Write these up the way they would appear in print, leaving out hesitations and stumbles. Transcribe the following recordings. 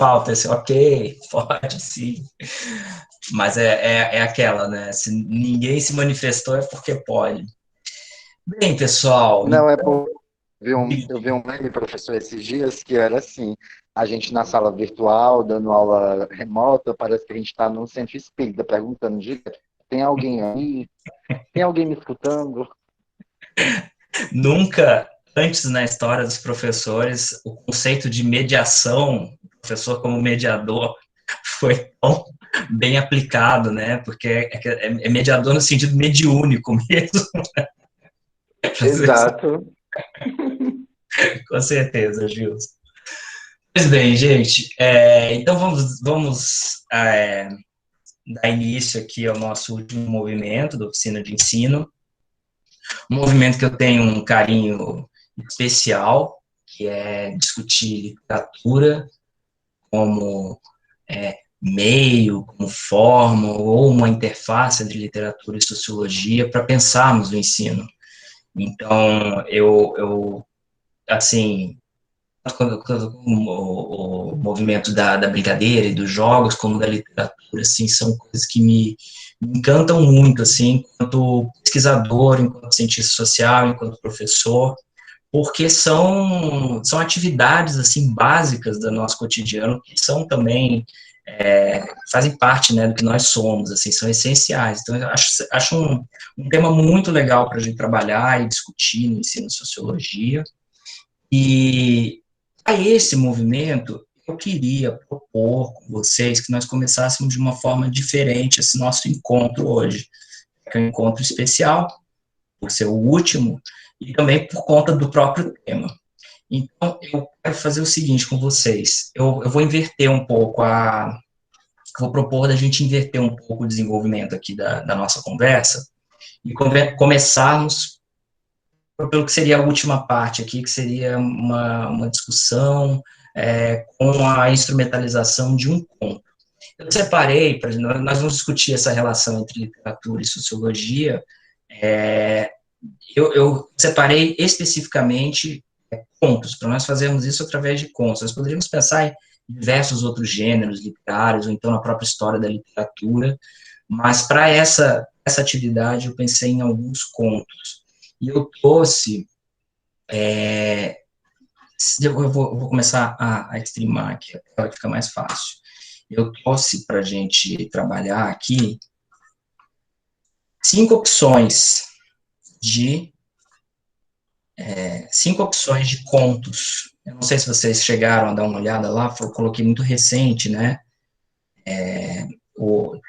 falta esse, ok, pode sim. Mas é aquela, né? Se ninguém se manifestou é porque pode. Bem, pessoal, Não, é bom. Eu vi um meme, professor, esses dias que era assim: a gente na sala virtual, dando aula remota, parece que a gente está num centro espírita, perguntando direto: tem alguém aí? Tem alguém me escutando? nunca antes na história dos professores o conceito de mediação, o professor como mediador, foi tão bem aplicado, né? Porque é mediador no sentido mediúnico mesmo. Exato. Com certeza, Gilson. Pois bem, gente, então vamos dar início aqui ao nosso último movimento da oficina de ensino, um movimento que eu tenho um carinho especial, que é discutir literatura como meio, como forma, ou uma interface entre literatura e sociologia para pensarmos o ensino. Então, assim, o movimento da brincadeira e dos jogos, como da literatura, assim, são coisas que me encantam muito, assim, enquanto pesquisador, enquanto cientista social, enquanto professor, porque são atividades, assim, básicas do nosso cotidiano, que são também, fazem parte, né, do que nós somos, assim, são essenciais. Então, eu acho um tema muito legal para a gente trabalhar e discutir no ensino de sociologia, e a esse movimento, eu queria propor com vocês que nós começássemos de uma forma diferente esse nosso encontro hoje, que é um encontro especial, por ser o último, e também por conta do próprio tema. Então, eu quero fazer o seguinte com vocês, eu vou inverter um pouco vou propor da gente inverter um pouco o desenvolvimento aqui da nossa conversa, e começarmos pelo que seria a última parte aqui, que seria uma discussão com a instrumentalização de um conto. Eu separei, nós vamos discutir essa relação entre literatura e sociologia, é, eu separei especificamente contos, para nós fazermos isso através de contos. Nós poderíamos pensar em diversos outros gêneros literários, ou então na própria história da literatura, mas para essa atividade eu pensei em alguns contos. E eu trouxe eu vou começar a streamar aqui, para ficar mais fácil. Eu trouxe para a gente trabalhar aqui 5 opções de 5 opções de contos. Eu não sei se vocês chegaram a dar uma olhada lá, eu coloquei muito recente, né?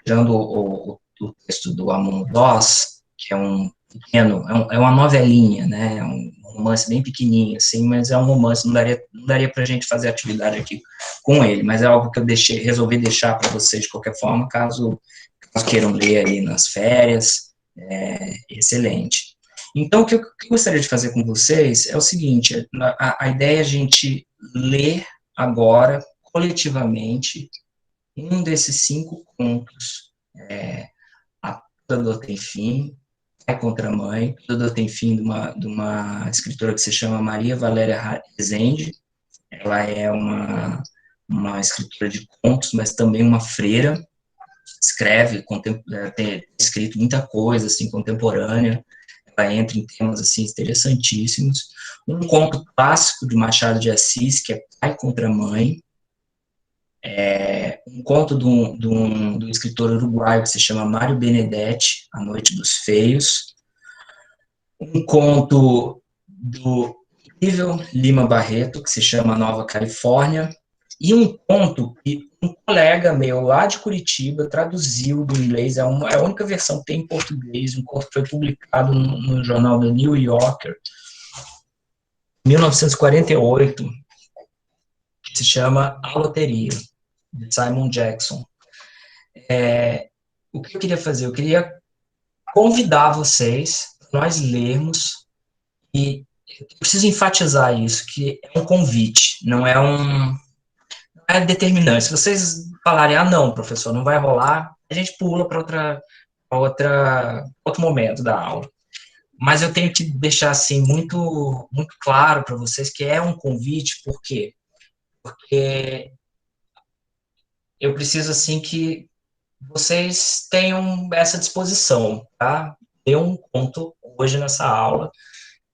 Tirando o texto do Amon Oz, que é um pequeno, é uma novelinha, né? É um romance bem pequenininho, assim, mas é um romance, não daria para a gente fazer atividade aqui com ele, mas é algo que eu resolvi deixar para vocês de qualquer forma, caso queiram ler aí nas férias, excelente. Então, o que eu gostaria de fazer com vocês é o seguinte, a ideia é a gente ler agora, coletivamente, um desses 5 contos, A Toda Dor Tem Fim, Pai contra a Mãe. Toda Dor Tem Fim, de uma escritora que se chama Maria Valéria Rezende. Ela é uma escritora de contos, mas também uma freira, tem escrito muita coisa, assim, contemporânea, ela entra em temas, assim, interessantíssimos. Um conto clássico de Machado de Assis, que é Pai contra a Mãe, um conto de um escritor uruguaio que se chama Mário Benedetti, A Noite dos Feios, um conto do Ivel Lima Barreto, que se chama Nova Califórnia, e um conto que um colega meu lá de Curitiba traduziu do inglês, é a única versão que tem em português, um conto que foi publicado no jornal The New Yorker, em 1948, que se chama A Loteria, de Simon Jackson. O que eu queria fazer? Eu queria convidar vocês, nós lermos, e eu preciso enfatizar isso, que é um convite, não é determinante. Se vocês falarem, não, professor, não vai rolar, a gente pula para outro momento da aula. Mas eu tenho que deixar assim muito, muito claro para vocês que é um convite, por quê? Porque eu preciso, assim, que vocês tenham essa disposição, tá? Dê um conto hoje nessa aula,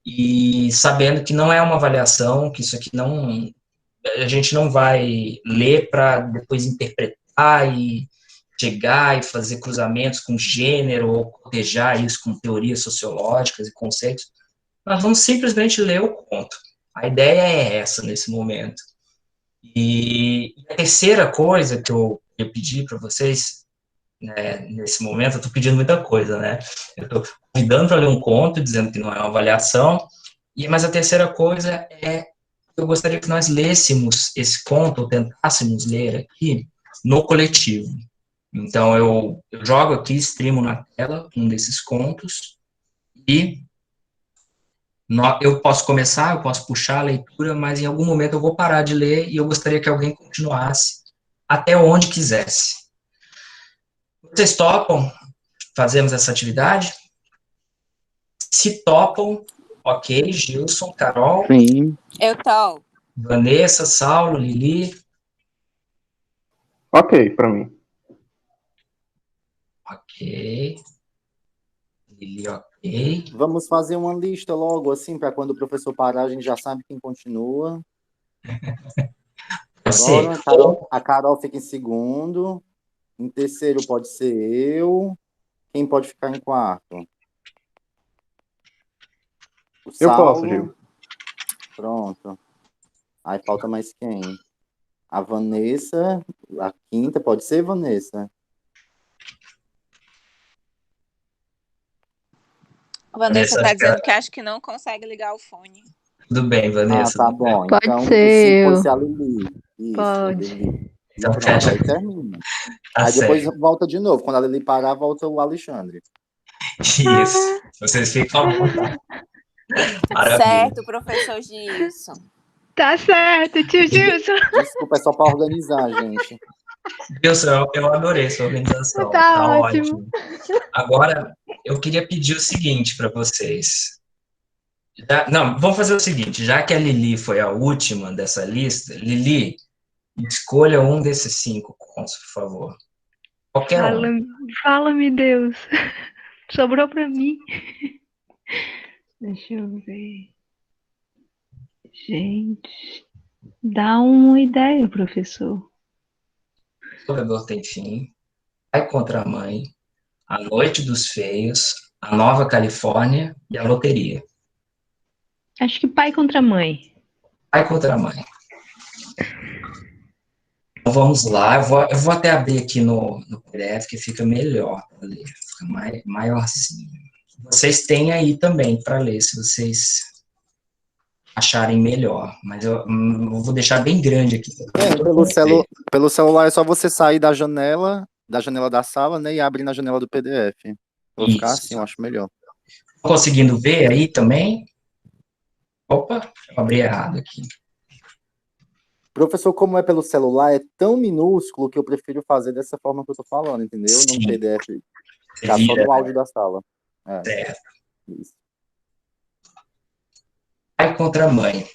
e sabendo que não é uma avaliação, que isso aqui não, a gente não vai ler para depois interpretar e chegar e fazer cruzamentos com gênero ou cotejar isso com teorias sociológicas e conceitos. Nós vamos simplesmente ler o conto. A ideia é essa nesse momento. E a terceira coisa que eu pedi para vocês, né, nesse momento, eu estou pedindo muita coisa, né? Eu estou convidando para ler um conto, dizendo que não é uma avaliação, mas a terceira coisa é eu gostaria que nós lêssemos esse conto, ou tentássemos ler aqui, no coletivo. Então, eu jogo aqui, streamo na tela um desses contos, e eu posso começar, eu posso puxar a leitura, mas em algum momento eu vou parar de ler, e eu gostaria que alguém continuasse até onde quisesse. Vocês topam fazermos essa atividade? Se topam, ok, Gilson, Carol, Sim. Eu topo. Vanessa, Saulo, Lili. Ok, pra mim. Ok. Lili, ok. Vamos fazer uma lista logo, assim, para quando o professor parar, a gente já sabe quem continua. Você. Agora, a Carol fica em segundo. Em terceiro pode ser eu. Quem pode ficar em quarto? O Eu Saulo. posso, Gil. Pronto. Aí falta mais quem? A Vanessa. A quinta, pode ser, Vanessa? A Vanessa Vanessa, tá dizendo que acho que não consegue ligar o fone. tudo bem, Vanessa. Ah, tá bom. Pode Então, ser se eu. fosse a Lili. Isso, Pode. Lili. E Então, pronto, fecha. aí termina. Tá Aí depois certo. volta de novo. Quando a Lili parar, volta o Alexandre. Isso. Vocês ficam à vontade. Maravilha. Certo, professor Gilson. Tá certo, tio Gilson. Desculpa, é só para organizar, gente. Gilson, eu adorei sua organização. Tá ótimo. Agora, eu queria pedir o seguinte para vocês. Não, vamos fazer o seguinte, já que a Lili foi a última dessa lista, Lili, escolha um desses 5 contos, por favor. Qualquer um. Fala-me, Deus. Sobrou pra mim. Deixa eu ver. Gente, dá uma ideia, professor. O Jogador Tem Fim, Pai contra a Mãe, A Noite dos Feios, A Nova Califórnia e A Loteria. Acho que pai contra mãe. Pai contra a Mãe. Então vamos lá, eu vou até abrir aqui no PDF, que fica melhor para ler, fica maiorzinho. Vocês têm aí também para ler, se vocês acharem melhor, mas eu vou deixar bem grande aqui. Pelo celular é só você sair da janela da sala, né, e abrir na janela do PDF. Vou ficar assim, eu acho melhor. Conseguindo ver aí também? Opa, eu abri errado aqui. Professor, como é pelo celular, é tão minúsculo que eu prefiro fazer dessa forma que eu tô falando, entendeu? Sim. No PDF. Tá só no áudio da sala. É. Certo. Isso. Pai contra Mãe.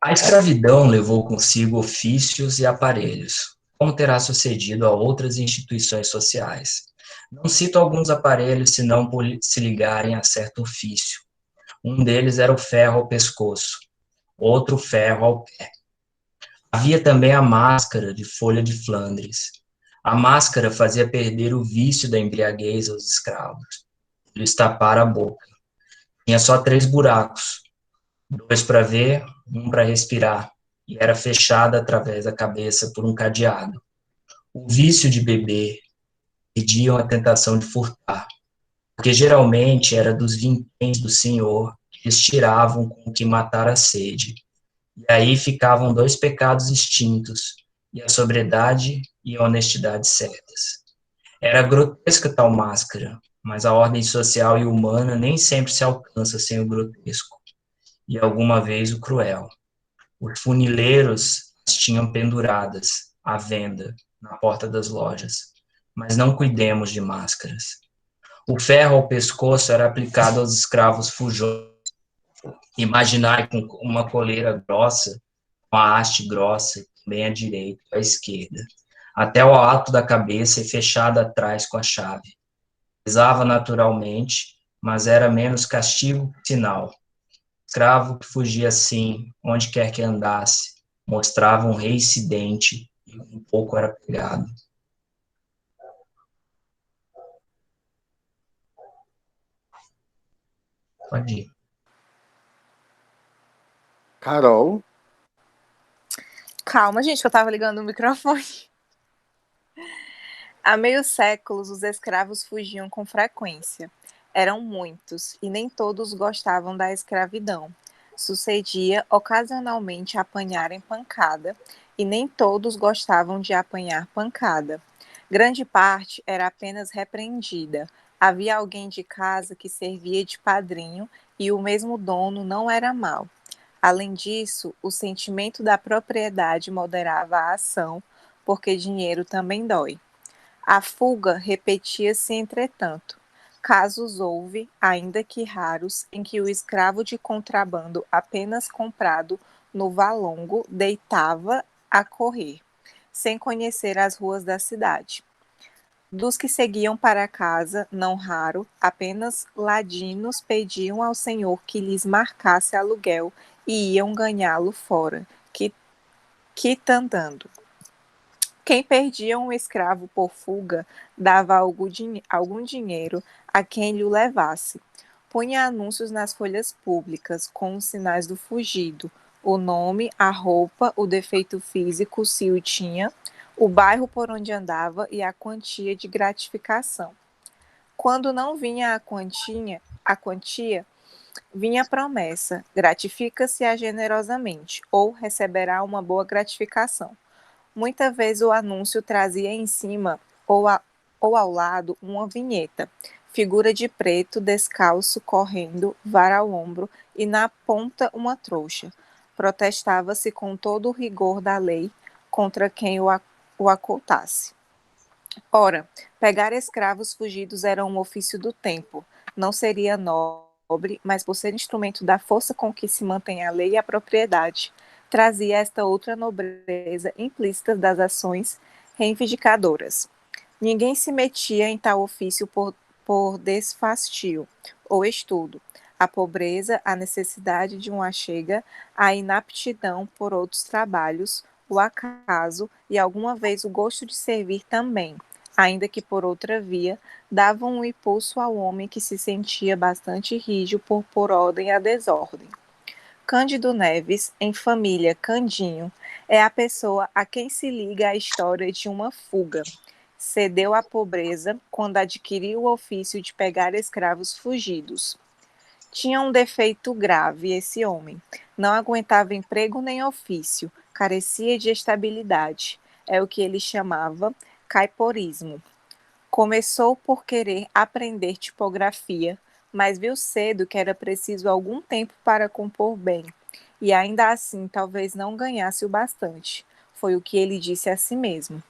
A escravidão levou consigo ofícios e aparelhos, como terá sucedido a outras instituições sociais. Não cito alguns aparelhos, senão por se ligarem a certo ofício. Um deles era o ferro ao pescoço, outro ferro ao pé. Havia também a máscara de folha de Flandres. A máscara fazia perder o vício da embriaguez aos escravos. Lhes tapara a boca. Tinha só 3 buracos, 2 para ver, 1 para respirar, e era fechada através da cabeça por um cadeado. O vício de beber pediam a tentação de furtar, porque geralmente era dos vinténs do senhor que eles tiravam com o que matar a sede. E aí ficavam 2 pecados extintos, e a sobriedade e a honestidade certas. Era grotesca tal máscara, mas a ordem social e humana nem sempre se alcança sem o grotesco, e alguma vez o cruel. Os funileiros as tinham penduradas, à venda, na porta das lojas, mas não cuidemos de máscaras. O ferro ao pescoço era aplicado aos escravos fujões. Imaginai com uma coleira grossa, com a haste grossa, bem à direita e à esquerda, até o alto da cabeça e fechada atrás com a chave. Pesava naturalmente, mas era menos castigo que sinal. Escravo que fugia assim, onde quer que andasse, mostrava um reincidente e um pouco era pegado. Pode ir. Carol, Calma, gente, que eu tava ligando o microfone. Há meio séculos, os escravos fugiam com frequência. Eram muitos, e nem todos gostavam da escravidão. Sucedia ocasionalmente apanharem pancada, e nem todos gostavam de apanhar pancada. Grande parte era apenas repreendida. Havia alguém de casa que servia de padrinho, e o mesmo dono não era mau. Além disso, o sentimento da propriedade moderava a ação, porque dinheiro também dói. A fuga repetia-se, entretanto. Casos houve, ainda que raros, em que o escravo de contrabando apenas comprado no valongo deitava a correr, sem conhecer as ruas da cidade. Dos que seguiam para casa, não raro, apenas ladinos pediam ao senhor que lhes marcasse aluguel e iam ganhá-lo fora, quitandando. Quem perdia um escravo por fuga dava algum dinheiro a quem lhe o levasse. Punha anúncios nas folhas públicas com os sinais do fugido, o nome, a roupa, o defeito físico, se o tinha, o bairro por onde andava e a quantia de gratificação. Quando não vinha a quantia, vinha a promessa: gratifica-se-a generosamente, ou receberá uma boa gratificação. Muitas vezes o anúncio trazia em cima ou ao lado uma vinheta, figura de preto descalço correndo, vara ao ombro e na ponta uma trouxa. Protestava-se com todo o rigor da lei contra quem o acoltasse. Ora, pegar escravos fugidos era um ofício do tempo. Não seria nobre, mas por ser instrumento da força com que se mantém a lei e a propriedade, trazia esta outra nobreza implícita das ações reivindicadoras. Ninguém se metia em tal ofício por desfastio ou estudo. A pobreza, a necessidade de uma chega, a inaptidão por outros trabalhos, o acaso e alguma vez o gosto de servir também, ainda que por outra via, davam um impulso ao homem que se sentia bastante rígido por pôr ordem à desordem. Cândido Neves, em família Candinho, é a pessoa a quem se liga a história de uma fuga. Cedeu à pobreza quando adquiriu o ofício de pegar escravos fugidos. Tinha um defeito grave esse homem. Não aguentava emprego nem ofício, carecia de estabilidade. É o que ele chamava caiporismo. Começou por querer aprender tipografia, mas viu cedo que era preciso algum tempo para compor bem, e ainda assim talvez não ganhasse o bastante. Foi o que ele disse a si mesmo.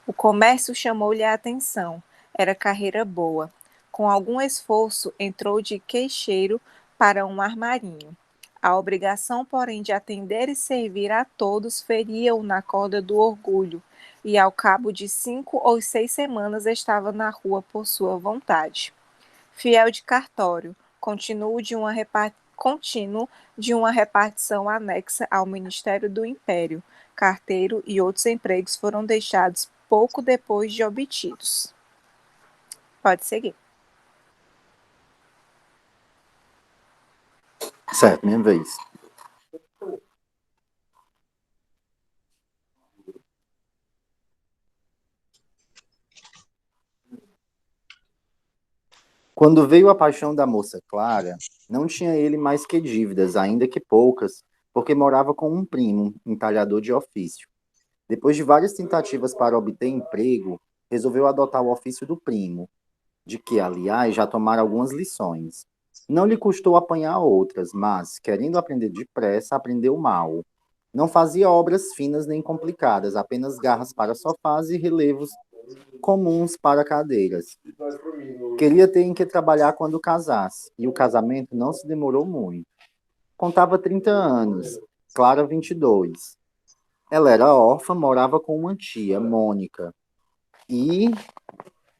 O comércio chamou-lhe a atenção, era carreira boa. Com algum esforço, entrou de queixeiro para um armarinho. A obrigação, porém, de atender e servir a todos feria-o na corda do orgulho, e ao cabo de 5 ou 6 semanas estava na rua por sua vontade. Fiel de cartório, contínuo de uma repartição anexa ao Ministério do Império, carteiro e outros empregos foram deixados pouco depois de obtidos. Pode seguir. certo, minha vez. Quando veio a paixão da moça Clara, não tinha ele mais que dívidas, ainda que poucas, porque morava com um primo, entalhador de ofício. Depois de várias tentativas para obter emprego, resolveu adotar o ofício do primo, de que, aliás, já tomara algumas lições. Não lhe custou apanhar outras, mas, querendo aprender depressa, aprendeu mal. Não fazia obras finas nem complicadas, apenas garras para sofás e relevos comuns para cadeiras. Queria ter em que trabalhar quando casasse, e o casamento não se demorou muito. Contava 30 anos, Clara 22. Ela era órfã, morava com uma tia, Mônica, e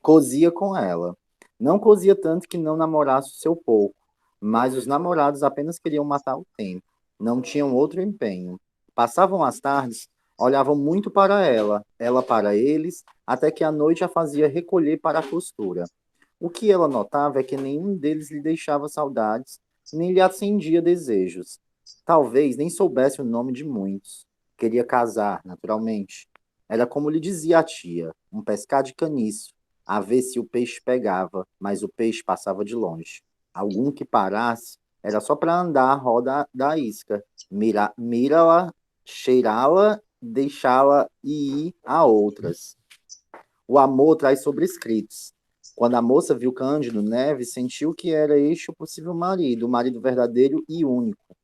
cosia com ela. Não cosia tanto que não namorasse o seu pouco, mas os namorados apenas queriam matar o tempo. Não tinham outro empenho. Passavam as tardes, olhavam muito para ela para eles, até que a noite a fazia recolher para a costura. O que ela notava é que nenhum deles lhe deixava saudades, nem lhe acendia desejos. Talvez nem soubesse o nome de muitos. Queria casar, naturalmente. Era como lhe dizia a tia, um pescar de caniço, a ver se o peixe pegava, mas o peixe passava de longe. Algum que parasse era só para andar a roda da isca, mira-la, cheirá-la, deixá-la e ir a outras. O amor traz sobrescritos. Quando a moça viu Cândido Neves, sentiu que era este o possível marido, o marido verdadeiro e único.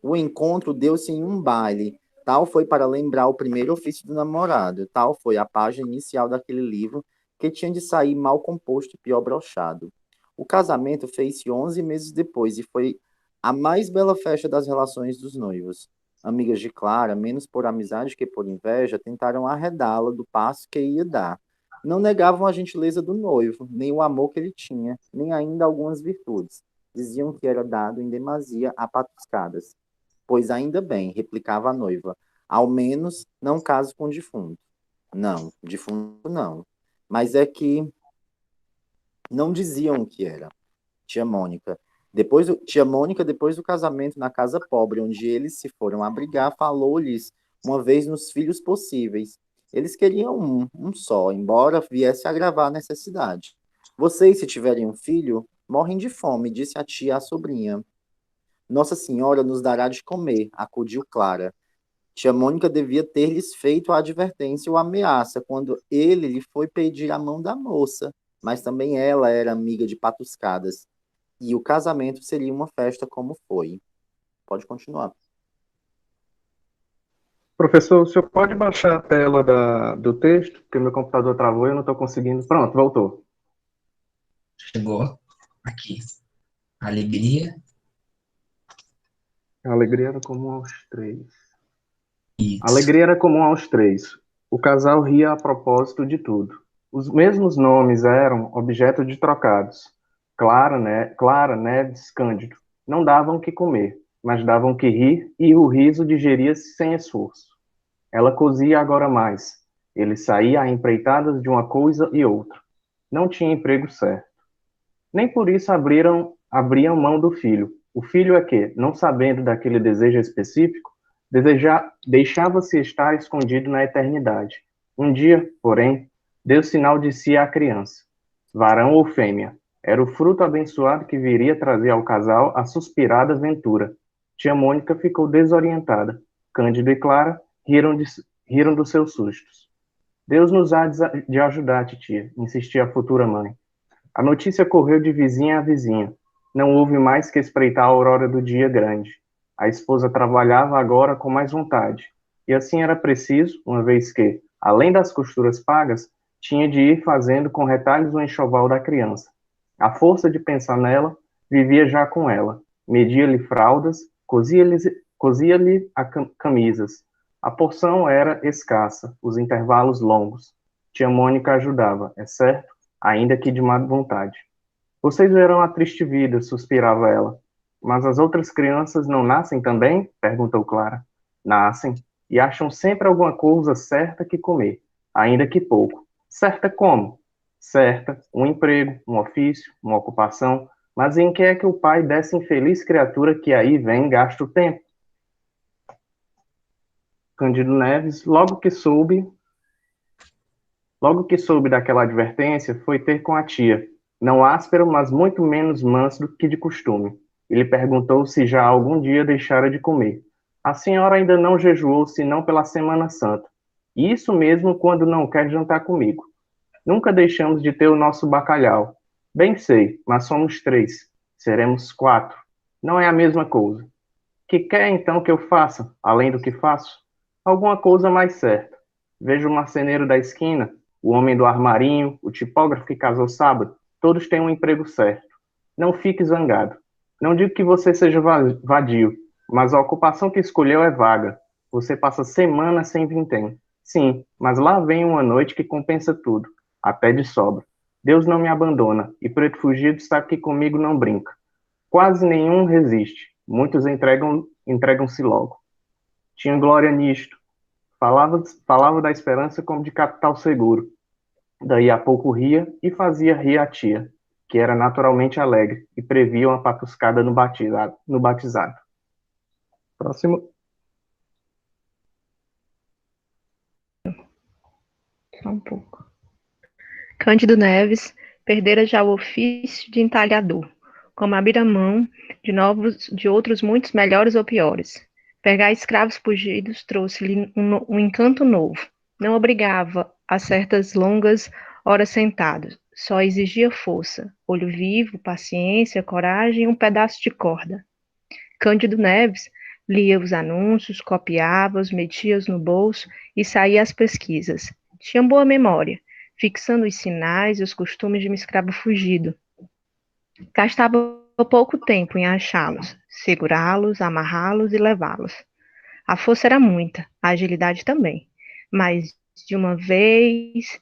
O encontro deu-se em um baile. Tal foi para lembrar o primeiro ofício do namorado. Tal foi a página inicial daquele livro que tinha de sair mal composto e pior brochado. O casamento fez-se 11 meses depois e foi a mais bela festa das relações dos noivos. Amigas de Clara, menos por amizade que por inveja, tentaram arredá-la do passo que ia dar. Não negavam a gentileza do noivo, nem o amor que ele tinha, nem ainda algumas virtudes. Diziam que era dado em demasia a patuscadas. Pois ainda bem, replicava a noiva, ao menos não caso com defunto. Não, defunto não. Mas é que não diziam o que era. Tia Mônica. Tia Mônica, depois do casamento na casa pobre, onde eles se foram abrigar, falou-lhes uma vez nos filhos possíveis. Eles queriam um só, embora viesse a agravar a necessidade. Vocês, se tiverem um filho, morrem de fome, disse a tia à sobrinha. Nossa Senhora nos dará de comer, acudiu Clara. Tia Mônica devia ter-lhes feito a advertência ou a ameaça quando ele lhe foi pedir a mão da moça, mas também ela era amiga de patuscadas. E o casamento seria uma festa como foi. Pode continuar. Professor, o senhor pode baixar a tela do texto? Porque meu computador travou e eu não estou conseguindo. Pronto, voltou. Chegou aqui. Alegria. A alegria era comum aos três. Isso. A alegria era comum aos três. O casal ria a propósito de tudo. Os mesmos nomes eram objeto de trocados. Clara, Neves, Cândido. Não davam o que comer, mas davam o que rir, e o riso digeria-se sem esforço. Ela cosia agora mais. Ele saía a empreitadas de uma coisa e outra. Não tinha emprego certo. Nem por isso abriam mão do filho. O filho é que, não sabendo daquele desejo específico, deixava-se estar escondido na eternidade. Um dia, porém, deu sinal de si à criança. Varão ou fêmea, era o fruto abençoado que viria trazer ao casal a suspirada ventura. Tia Mônica ficou desorientada. Cândido e Clara riram dos seus sustos. Deus nos há de ajudar, titia, insistia a futura mãe. A notícia correu de vizinha a vizinha. Não houve mais que espreitar a aurora do dia grande. A esposa trabalhava agora com mais vontade. E assim era preciso, uma vez que, além das costuras pagas, tinha de ir fazendo com retalhos o enxoval da criança. A força de pensar nela vivia já com ela. Media-lhe fraldas, cosia-lhe camisas. A porção era escassa, os intervalos longos. Tia Mônica ajudava, é certo, ainda que de má vontade. Vocês verão a triste vida, suspirava ela. Mas as outras crianças não nascem também? Perguntou Clara. Nascem, e acham sempre alguma coisa certa que comer, ainda que pouco. Certa como? Certa, um emprego, um ofício, uma ocupação, mas em que é que o pai dessa infeliz criatura que aí vem gasta o tempo? Cândido Neves, logo que soube daquela advertência, foi ter com a tia, não áspero, mas muito menos manso do que de costume. Ele perguntou se já algum dia deixara de comer. A senhora ainda não jejuou, senão pela Semana Santa. E isso mesmo quando não quer jantar comigo. Nunca deixamos de ter o nosso bacalhau. Bem sei, mas somos 3. Seremos 4. Não é a mesma coisa. Que quer então que eu faça, além do que faço? Alguma coisa mais certa. Vejo o marceneiro da esquina, o homem do armarinho, o tipógrafo que casou sábado, todos têm um emprego certo. Não fique zangado. Não digo que você seja vadio, mas a ocupação que escolheu é vaga. Você passa semanas sem vintém. Sim, mas lá vem uma noite que compensa tudo, até de sobra. Deus não me abandona, e Preto Fugido sabe que comigo não brinca. Quase nenhum resiste, muitos entregam-se logo. Tinha glória nisto. Falava da esperança como de capital seguro. Daí a pouco ria e fazia rir a tia, que era naturalmente alegre e previa uma patuscada no batizado. Próximo. Só um pouco. Cândido Neves perdera já o ofício de entalhador, como abrir mão de outros muitos melhores ou piores. Pegar escravos fugidos trouxe-lhe um encanto novo. Não obrigava a certas longas horas sentado, só exigia força, olho vivo, paciência, coragem e um pedaço de corda. Cândido Neves lia os anúncios, copiava-os, metia-os no bolso e saía às pesquisas. Tinha boa memória, fixando os sinais e os costumes de um escravo fugido. Gastava pouco tempo em achá-los, segurá-los, amarrá-los e levá-los. A força era muita, a agilidade também, mas de uma vez,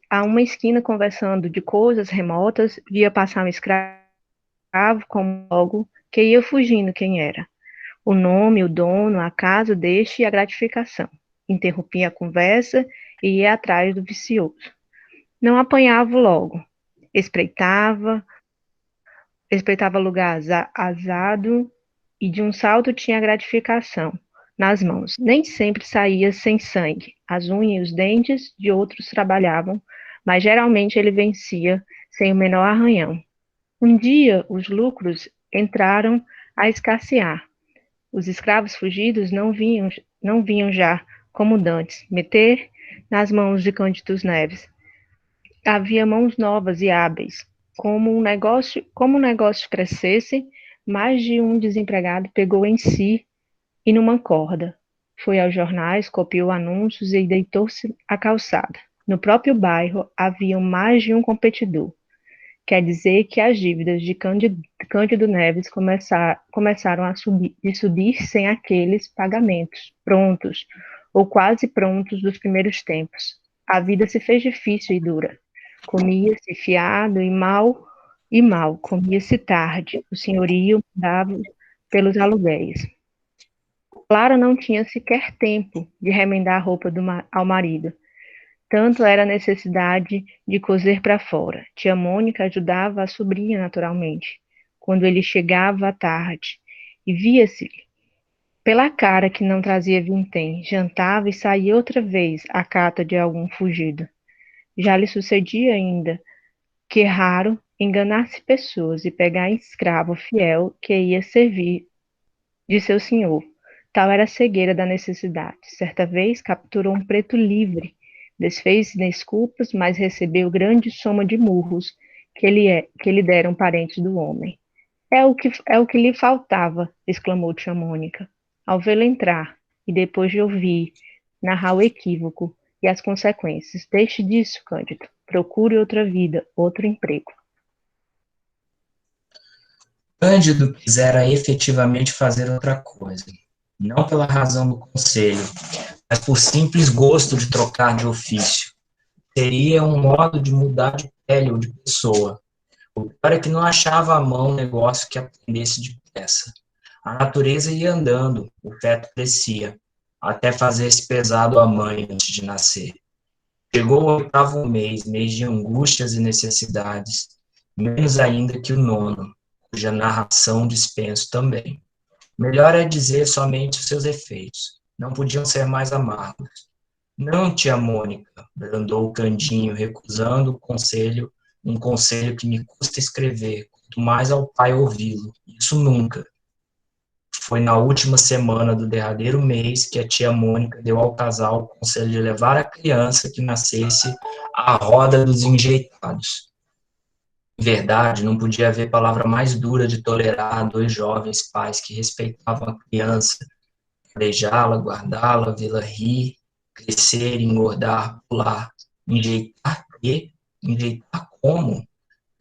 a uma esquina conversando de coisas remotas, via passar um escravo como algo que ia fugindo quem era. O nome, o dono, a casa deste e a gratificação. Interrompia a conversa e ia atrás do vicioso. Não apanhava logo. Espreitava lugar azado e de um salto tinha gratificação nas mãos. Nem sempre saía sem sangue. As unhas e os dentes de outros trabalhavam, mas geralmente ele vencia sem o menor arranhão. Um dia, os lucros entraram a escassear. Os escravos fugidos não vinham já, como dantes, meter nas mãos de Cândido Neves. Havia mãos novas e hábeis. Como o negócio crescesse, mais de um desempregado pegou em si e numa corda. Foi aos jornais, copiou anúncios e deitou-se à calçada. No próprio bairro havia mais de um competidor. Quer dizer que as dívidas de Cândido Neves começaram a subir sem aqueles pagamentos prontos, ou quase prontos dos primeiros tempos. A vida se fez difícil e dura. Comia-se fiado e mal, comia-se tarde. O senhorio dava pelos aluguéis. Clara não tinha sequer tempo de remendar a roupa ao marido. Tanto era a necessidade de coser para fora. Tia Mônica ajudava a sobrinha naturalmente, quando ele chegava à tarde, e via-se pela cara que não trazia vintém, jantava e saía outra vez à cata de algum fugido. Já lhe sucedia ainda, que raro, enganar-se pessoas e pegar escravo fiel que ia servir de seu senhor. Tal era a cegueira da necessidade. Certa vez capturou um preto livre, desfez-se desculpas, mas recebeu grande soma de murros que lhe deram parentes do homem. É o que lhe faltava, exclamou tia Mônica, ao vê-lo entrar, e depois de ouvir narrar o equívoco e as consequências. Deixe disso, Cândido. Procure outra vida, outro emprego. Cândido quisera efetivamente fazer outra coisa, não pela razão do conselho, mas por simples gosto de trocar de ofício. Seria um modo de mudar de pele ou de pessoa. O pior é que não achava à mão um negócio que aprendesse depressa. A natureza ia andando, o feto crescia, até fazer-se pesado a mãe antes de nascer. Chegou o 8º mês, mês de angústias e necessidades, menos ainda que o 9º, cuja narração dispenso também. Melhor é dizer somente os seus efeitos. Não podiam ser mais amargos. Não, tia Mônica, brandou o Candinho, recusando um conselho que me custa escrever, quanto mais ao pai ouvi-lo. Isso nunca. Foi na última semana do derradeiro mês que a tia Mônica deu ao casal o conselho de levar a criança que nascesse à roda dos enjeitados. Em verdade, não podia haver palavra mais dura de tolerar a 2 jovens pais que respeitavam a criança, beijá-la, guardá-la, vê-la rir, crescer, engordar, pular, Enjeitar quê? Enjeitar como?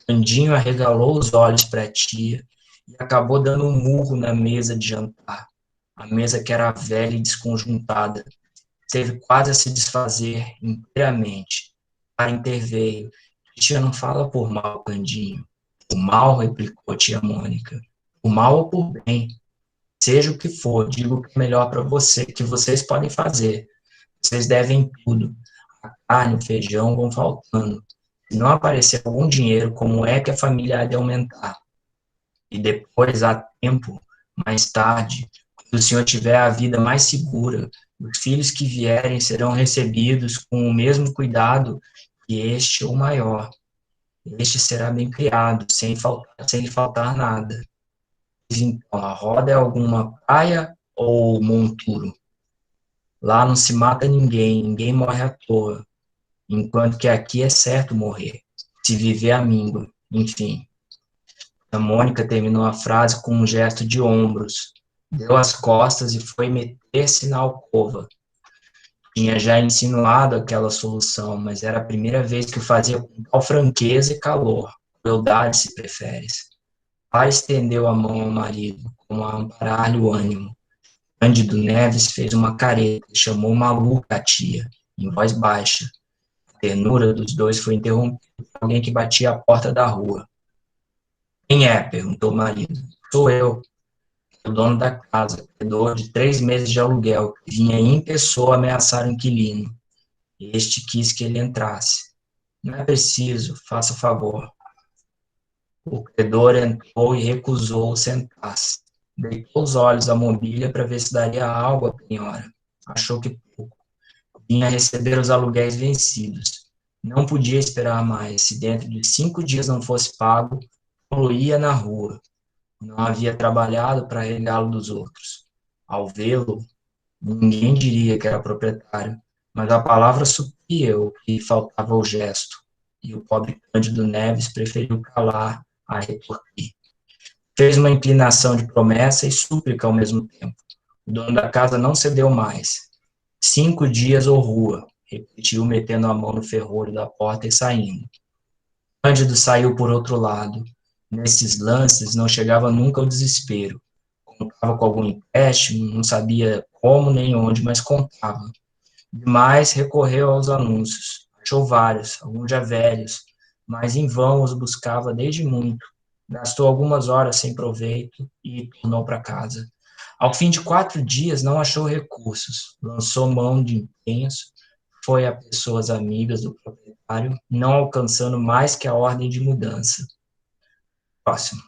Candinho arregalou os olhos para a tia e acabou dando um murro na mesa de jantar. A mesa que era velha e desconjuntada. Teve quase a se desfazer inteiramente. Para interveio. Tia, não fala por mal, Candinho. Por mal, replicou tia Mônica. Por mal ou por bem. Seja o que for, digo o que é melhor para você, que vocês podem fazer. Vocês devem tudo. A carne, o feijão vão faltando. Se não aparecer algum dinheiro, como é que a família há de aumentar? E depois, há tempo, mais tarde, quando o senhor tiver a vida mais segura, os filhos que vierem serão recebidos com o mesmo cuidado que este ou maior. Este será bem criado, sem lhe faltar nada. Então, a roda é alguma praia ou monturo? Lá não se mata ninguém, ninguém morre à toa, enquanto que aqui é certo morrer, se viver a míngua, enfim. A Mônica terminou a frase com um gesto de ombros, deu as costas e foi meter-se na alcova. Tinha já insinuado aquela solução, mas era a primeira vez que o fazia com tal franqueza e calor, crueldade se prefere. Pai estendeu a mão ao marido, como a amparar-lhe o ânimo. Cândido Neves fez uma careta e chamou maluca a tia, em voz baixa. A ternura dos dois foi interrompida por alguém que batia à porta da rua. Quem é? Perguntou o marido. Sou eu, o dono da casa, credor de 3 meses de aluguel, que vinha em pessoa ameaçar o inquilino. Este quis que ele entrasse. Não é preciso, faça o favor. O credor entrou e recusou sentar-se. Deitou os olhos à mobília para ver se daria algo à penhora. Achou que pouco. Vinha receber os aluguéis vencidos. Não podia esperar mais. Se dentro de 5 dias não fosse pago, poluía na rua. Não havia trabalhado para regá-lo dos outros. Ao vê-lo, ninguém diria que era proprietário, mas a palavra supria o que faltava ao gesto, e o pobre Cândido Neves preferiu calar a retorquir. Fez uma inclinação de promessa e súplica ao mesmo tempo. O dono da casa não cedeu mais. 5 dias ou rua, repetiu, metendo a mão no ferrolho da porta e saindo. Cândido saiu por outro lado. Nesses lances não chegava nunca ao desespero. Contava com algum empréstimo, não sabia como nem onde, mas contava. Demais recorreu aos anúncios. Achou vários, alguns já velhos, mas em vão os buscava desde muito. Gastou algumas horas sem proveito e tornou para casa. Ao fim de 4 dias não achou recursos, lançou mão de empenhos, foi a pessoas amigas do proprietário, não alcançando mais que a ordem de mudança. Próximo.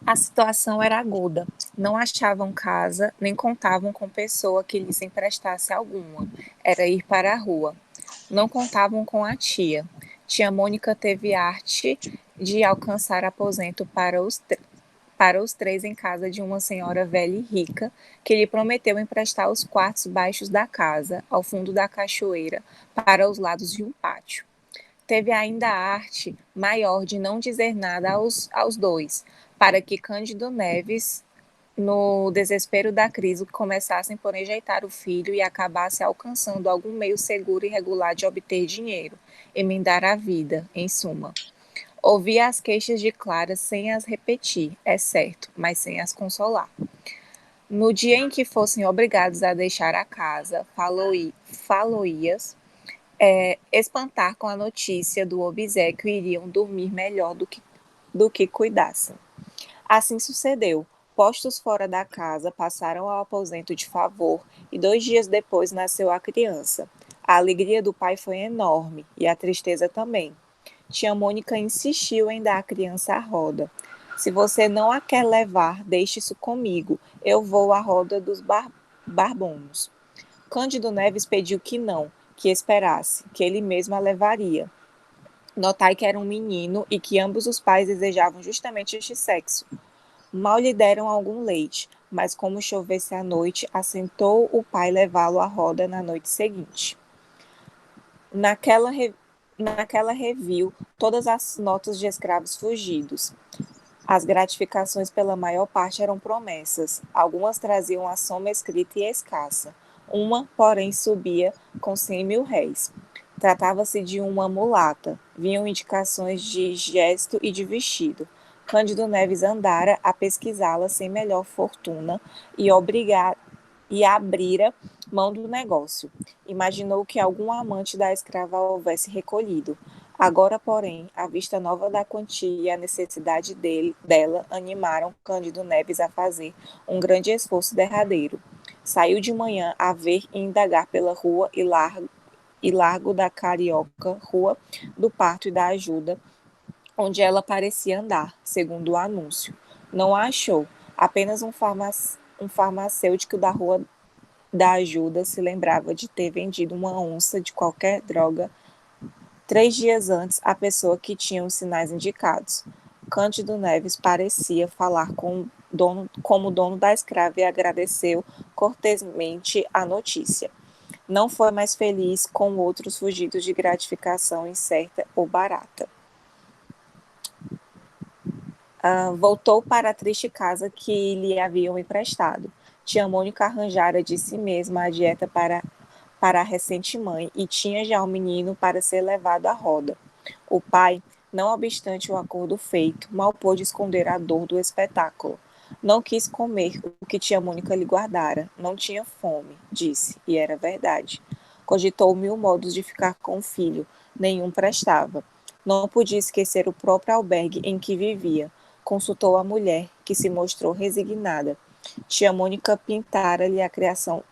A situação era aguda. Não achavam casa, nem contavam com pessoa que lhes emprestasse alguma. Era ir para a rua. Não contavam com a tia. Tia Mônica teve arte de alcançar aposento para os 3 em casa de uma senhora velha e rica, que lhe prometeu emprestar os quartos baixos da casa, ao fundo da cachoeira, para os lados de um pátio. Teve ainda a arte maior de não dizer nada aos dois, para que Cândido Neves, no desespero da crise, começassem por enjeitar o filho e acabasse alcançando algum meio seguro e regular de obter dinheiro, emendar a vida, em suma. Ouvia as queixas de Clara sem as repetir, é certo, mas sem as consolar. No dia em que fossem obrigados a deixar a casa, falou-ias, espantar com a notícia do obséquio, iriam dormir melhor do que cuidassem. Assim sucedeu. Postos fora da casa, passaram ao aposento de favor e 2 dias depois nasceu a criança. A alegria do pai foi enorme e a tristeza também. Tia Mônica insistiu em dar a criança à roda. Se você não a quer levar, deixe isso comigo. Eu vou à roda dos barbonos. Cândido Neves pediu que não, que esperasse, que ele mesmo a levaria. Notai que era um menino e que ambos os pais desejavam justamente este sexo. Mal lhe deram algum leite, mas como chovesse à noite, assentou o pai levá-lo à roda na noite seguinte. Naquela reviu todas as notas de escravos fugidos. As gratificações, pela maior parte, eram promessas. Algumas traziam a soma escrita e escassa. Uma, porém, subia com 100.000 réis. Tratava-se de uma mulata. Vinham indicações de gesto e de vestido. Cândido Neves andara a pesquisá-la sem melhor fortuna e abrira mão do negócio. Imaginou que algum amante da escrava a houvesse recolhido. Agora, porém, a vista nova da quantia e a necessidade dela animaram Cândido Neves a fazer um grande esforço derradeiro. Saiu de manhã a ver e indagar pela rua e largo da Carioca, rua do Parto e da Ajuda, onde ela parecia andar, segundo o anúncio. Não a achou, apenas um farmacêutico da rua da Ajuda se lembrava de ter vendido uma onça de qualquer droga 3 dias antes à pessoa que tinha os sinais indicados. Cândido Neves parecia falar como dono da escrava e agradeceu cortesmente a notícia. Não foi mais feliz com outros fugidos de gratificação incerta ou barata. Voltou para a triste casa que lhe haviam emprestado. Tia Mônica arranjara de si mesma a dieta para a recente mãe e tinha já o menino para ser levado à roda. O pai, não obstante o acordo feito, mal pôde esconder a dor do espetáculo. Não quis comer o que tia Mônica lhe guardara. Não tinha fome, disse, e era verdade. Cogitou 1000 modos de ficar com o filho, nenhum prestava. Não podia esquecer o próprio albergue em que vivia. Consultou a mulher, que se mostrou resignada. Tia Mônica pintara-lhe a criação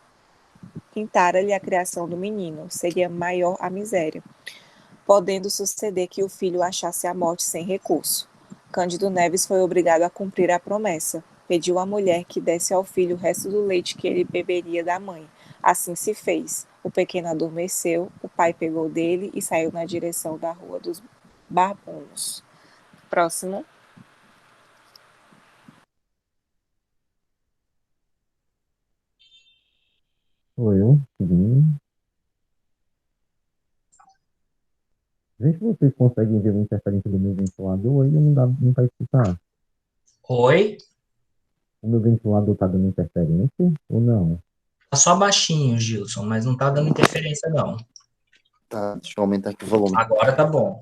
do menino, seria maior a miséria, podendo suceder que o filho achasse a morte sem recurso. Cândido Neves foi obrigado a cumprir a promessa. Pediu à mulher que desse ao filho o resto do leite que ele beberia da mãe. Assim se fez. O pequeno adormeceu, o pai pegou dele e saiu na direção da Rua dos Barbonos. Próximo. Sou eu, sim. Vê se vocês conseguem ver uma interferência do meu ventilador aí, não dá, não vai escutar. Oi? O meu ventilador tá dando interferência ou não? Tá só baixinho, Gilson, mas não tá dando interferência, não. Tá, deixa eu aumentar aqui o volume. Agora tá bom.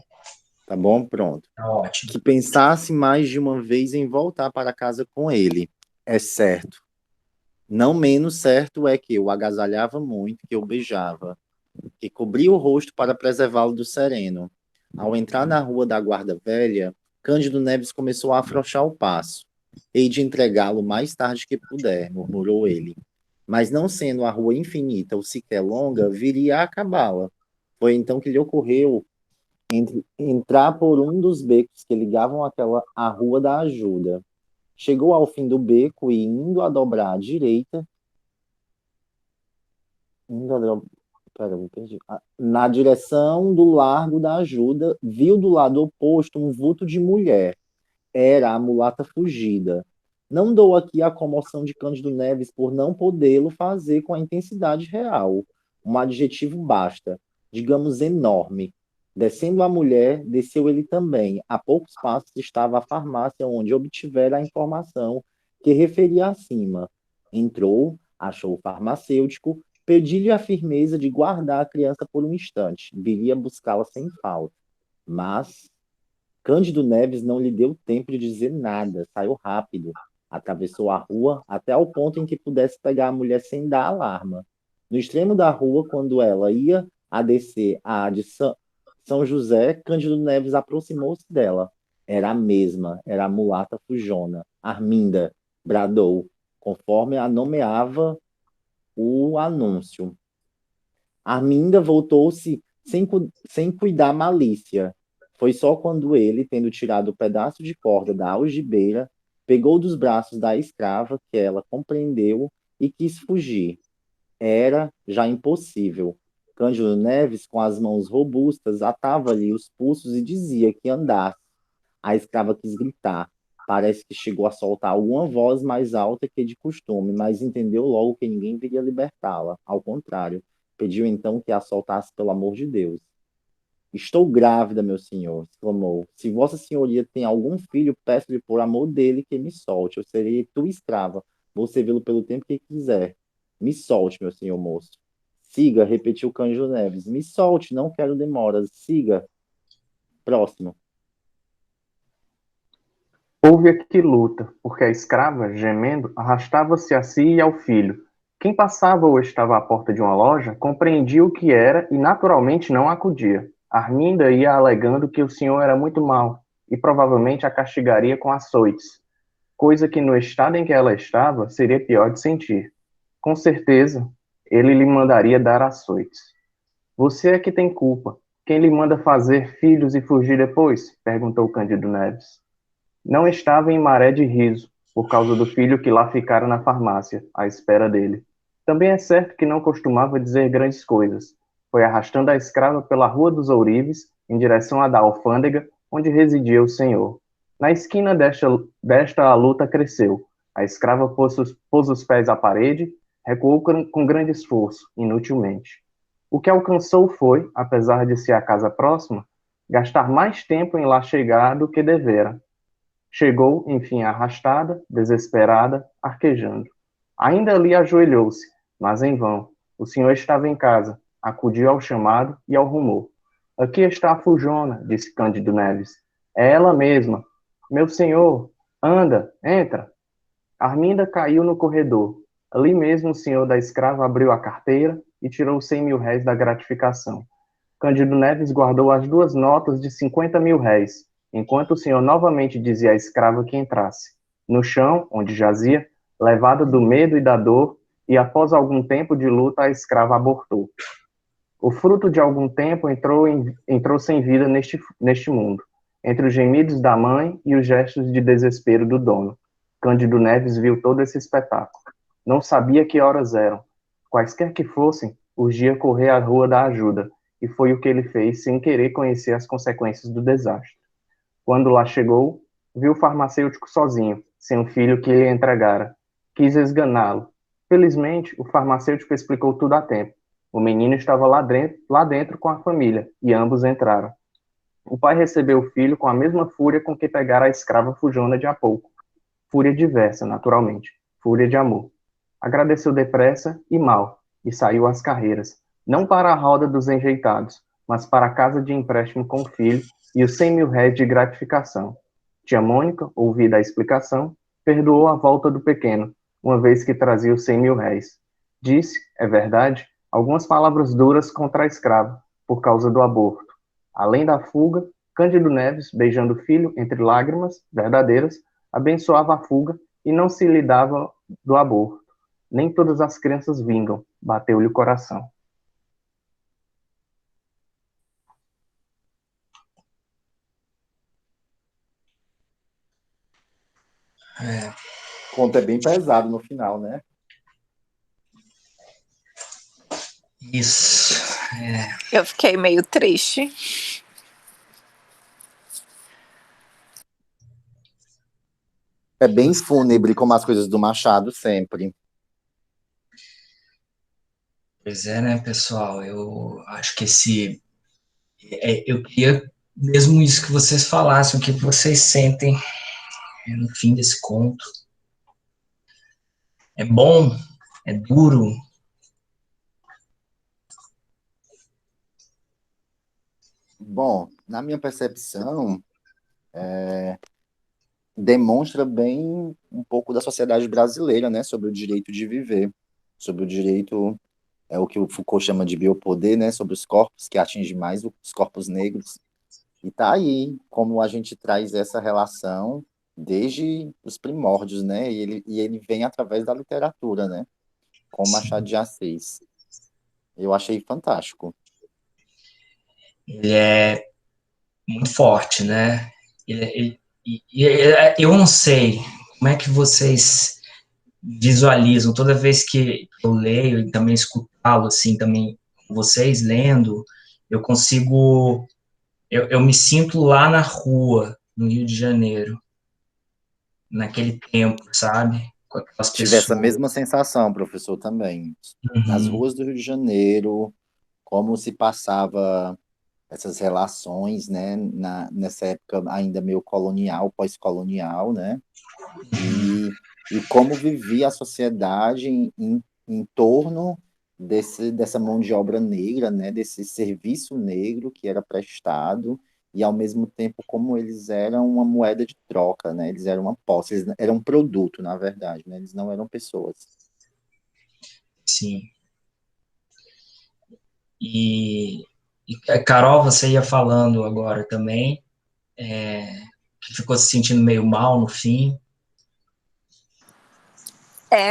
Tá bom? Pronto. Tá ótimo. Que pensasse mais de uma vez em voltar para casa com ele. É certo. Não menos certo é que eu agasalhava muito, que eu beijava, que cobria o rosto para preservá-lo do sereno. Ao entrar na rua da Guarda Velha, Cândido Neves começou a afrouxar o passo. Hei de entregá-lo mais tarde que puder, murmurou ele. Mas não sendo a rua infinita ou sequer longa, viria a acabá-la. Foi então que lhe ocorreu entrar por um dos becos que ligavam à Rua da Ajuda. Chegou ao fim do beco e, indo a dobrar à direita, indo a do... Pera, me perdi. Na direção do Largo da Ajuda, viu do lado oposto um vulto de mulher. Era a mulata fugida. Não dou aqui a comoção de Cândido Neves por não podê-lo fazer com a intensidade real. Um adjetivo basta, digamos enorme. Descendo a mulher, desceu ele também. A poucos passos estava a farmácia onde obtivera a informação que referia acima. Entrou, achou o farmacêutico, pedi-lhe a firmeza de guardar a criança por um instante. Viria buscá-la sem falta. Mas Cândido Neves não lhe deu tempo de dizer nada, saiu rápido, atravessou a rua até ao ponto em que pudesse pegar a mulher sem dar alarma. No extremo da rua, quando ela ia a descer a de São José, Cândido Neves aproximou-se dela. Era a mesma, era a mulata fujona. Arminda, bradou, conforme a nomeava o anúncio. Arminda voltou-se sem cuidar malícia. Foi só quando ele, tendo tirado o pedaço de corda da algibeira, pegou dos braços da escrava que ela compreendeu e quis fugir. Era já impossível. Cândido Neves, com as mãos robustas, atava-lhe os pulsos e dizia que andasse. A escrava quis gritar. Parece que chegou a soltar alguma voz mais alta que de costume, mas entendeu logo que ninguém viria libertá-la. Ao contrário, pediu então que a soltasse pelo amor de Deus. Estou grávida, meu senhor, exclamou. Se vossa senhoria tem algum filho, peço-lhe por amor dele que me solte. Eu serei tua escrava. Vou servi-lo pelo tempo que quiser. Me solte, meu senhor moço. Siga, repetiu Cândido Neves. Me solte, não quero demoras. Siga. Próximo. Houve aqui luta, porque a escrava, gemendo, arrastava-se a si e ao filho. Quem passava ou estava à porta de uma loja compreendia o que era e naturalmente não acudia. Arminda ia alegando que o senhor era muito mau e provavelmente a castigaria com açoites, coisa que no estado em que ela estava seria pior de sentir. Com certeza, ele lhe mandaria dar açoites. Você é que tem culpa. Quem lhe manda fazer filhos e fugir depois? Perguntou Cândido Neves. Não estava em maré de riso, por causa do filho que lá ficara na farmácia, à espera dele. Também é certo que não costumava dizer grandes coisas. Foi arrastando a escrava pela Rua dos Ourives, em direção à da alfândega, onde residia o senhor. Na esquina desta a luta cresceu. A escrava pôs os pés à parede, recuou com grande esforço, inutilmente. O que alcançou foi, apesar de ser a casa próxima, gastar mais tempo em lá chegar do que devera. Chegou, enfim, arrastada, desesperada, arquejando. Ainda ali ajoelhou-se, mas em vão. O senhor estava em casa, acudiu ao chamado e ao rumor. Aqui está a Fujona, disse Cândido Neves. É ela mesma. Meu senhor, anda, entra. Arminda caiu no corredor. Ali mesmo o senhor da escrava abriu a carteira e tirou 100.000 réis da gratificação. Cândido Neves guardou as 2 notas de 50.000 réis, enquanto o senhor novamente dizia à escrava que entrasse. No chão, onde jazia, levada do medo e da dor, e após algum tempo de luta, a escrava abortou. O fruto de algum tempo entrou sem vida neste mundo, entre os gemidos da mãe e os gestos de desespero do dono. Cândido Neves viu todo esse espetáculo. Não sabia que horas eram. Quaisquer que fossem, urgia correr à rua da ajuda, e foi o que ele fez sem querer conhecer as consequências do desastre. Quando lá chegou, viu o farmacêutico sozinho, sem o filho que lhe entregara. Quis esganá-lo. Felizmente, o farmacêutico explicou tudo a tempo. O menino estava lá dentro com a família, e ambos entraram. O pai recebeu o filho com a mesma fúria com que pegara a escrava fujona de há pouco. Fúria diversa, naturalmente. Fúria de amor. Agradeceu depressa e mal, e saiu às carreiras, não para a roda dos enjeitados, mas para a casa de empréstimo com o filho e os 100.000 réis de gratificação. Tia Mônica, ouvida a explicação, perdoou a volta do pequeno, uma vez que trazia os 100.000 réis. Disse, é verdade, algumas palavras duras contra a escrava, por causa do aborto. Além da fuga, Cândido Neves, beijando o filho entre lágrimas verdadeiras, abençoava a fuga e não se lhe dava do aborto. Nem todas as crianças vingam, bateu-lhe o coração. O conto é bem pesado no final, né? Isso. Eu fiquei meio triste. É bem fúnebre, como as coisas do Machado sempre. Pois é, né, pessoal? Eu acho que eu queria mesmo isso que vocês falassem, o que vocês sentem no fim desse conto. É bom? É duro? Bom, na minha percepção, demonstra bem um pouco da sociedade brasileira, né, sobre o direito de viver, sobre o direito, é o que o Foucault chama de biopoder, né, sobre os corpos, que atinge mais os corpos negros. E tá aí como a gente traz essa relação desde os primórdios, né, e ele vem através da literatura, né, com Machado de Assis. Eu achei fantástico. Ele é muito forte, né? Eu não sei como é que vocês visualizam toda vez que eu leio e também escutá-lo, assim, também vocês lendo, eu consigo, eu me sinto lá na rua, no Rio de Janeiro, naquele tempo, sabe? Com aquelas Tive essa pessoas. mesma sensação, professor, também. Nas Uhum. ruas do Rio de Janeiro, como se passava essas relações, né, nessa época ainda meio colonial, pós-colonial, né, e como vivia a sociedade em torno dessa mão de obra negra, né, desse serviço negro que era prestado, e ao mesmo tempo como eles eram uma moeda de troca, né, eles eram uma posse, eles eram um produto, na verdade, né, eles não eram pessoas. Sim. E, Carol, você ia falando agora também, que ficou se sentindo meio mal no fim.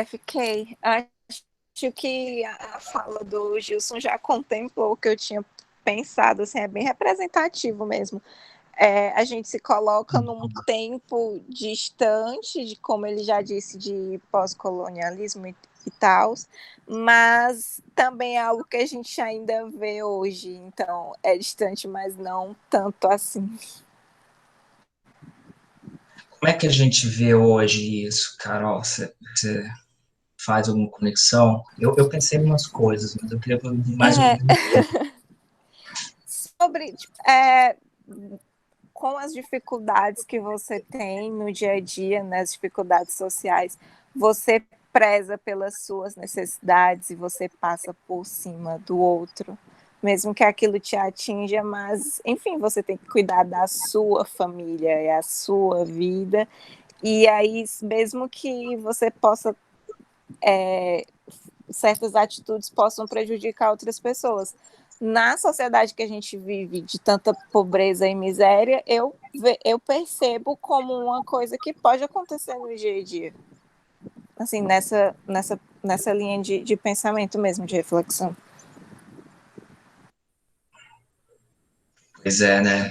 Fiquei. Acho que a fala do Gilson já contemplou o que eu tinha pensado, assim, é bem representativo mesmo. A gente se coloca num tempo distante, de como ele já disse, de pós-colonialismo e tal, mas também é algo que a gente ainda vê hoje, então é distante, mas não tanto assim. Como é que a gente vê hoje isso, Carol? Você faz alguma conexão? Eu pensei em umas coisas, mas eu queria mais sobre com as dificuldades que você tem no dia a dia, né, as dificuldades sociais, você preza pelas suas necessidades e você passa por cima do outro, mesmo que aquilo te atinja, mas, enfim, você tem que cuidar da sua família, é a sua vida, e aí, mesmo que você possa, certas atitudes possam prejudicar outras pessoas. Na sociedade que a gente vive, de tanta pobreza e miséria, eu percebo como uma coisa que pode acontecer no dia a dia. Assim, nessa linha de pensamento mesmo, de reflexão. Pois é, né?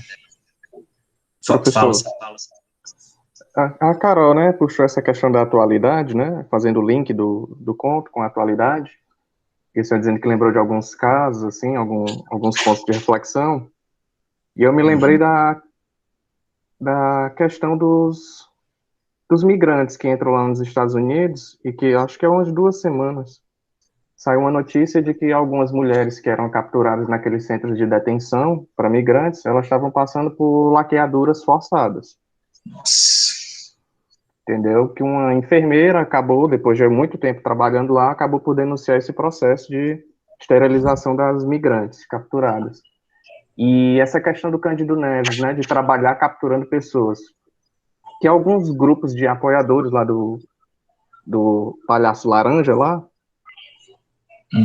Professor, Fala. a Carol, né, puxou essa questão da atualidade, né, fazendo o link do conto com a atualidade, e você dizendo que lembrou de alguns casos, assim, alguns pontos de reflexão, e eu me lembrei da questão dos migrantes que entram lá nos Estados Unidos, e que acho que há umas 2 semanas saiu uma notícia de que algumas mulheres que eram capturadas naqueles centros de detenção para migrantes, elas estavam passando por laqueaduras forçadas. Nossa. Entendeu? Que uma enfermeira acabou, depois de muito tempo trabalhando lá, acabou por denunciar esse processo de esterilização das migrantes capturadas. E essa questão do Cândido Neves, né, de trabalhar capturando pessoas, que alguns grupos de apoiadores lá do Palhaço Laranja lá,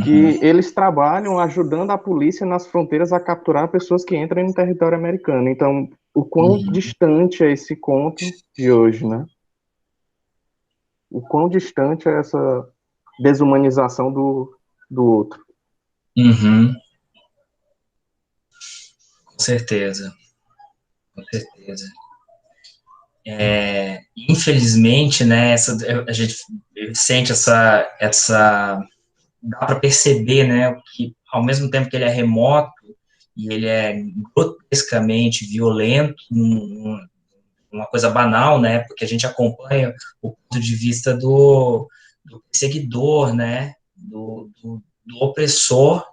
que eles trabalham ajudando a polícia nas fronteiras a capturar pessoas que entram no território americano. Então, o quão distante é esse conto de hoje, né? O quão distante é essa desumanização do outro. Com certeza. Infelizmente, né, a gente sente essa dá para perceber, né, que ao mesmo tempo que ele é remoto e ele é grotescamente violento, uma coisa banal, né, porque a gente acompanha o ponto de vista do perseguidor, né, do opressor,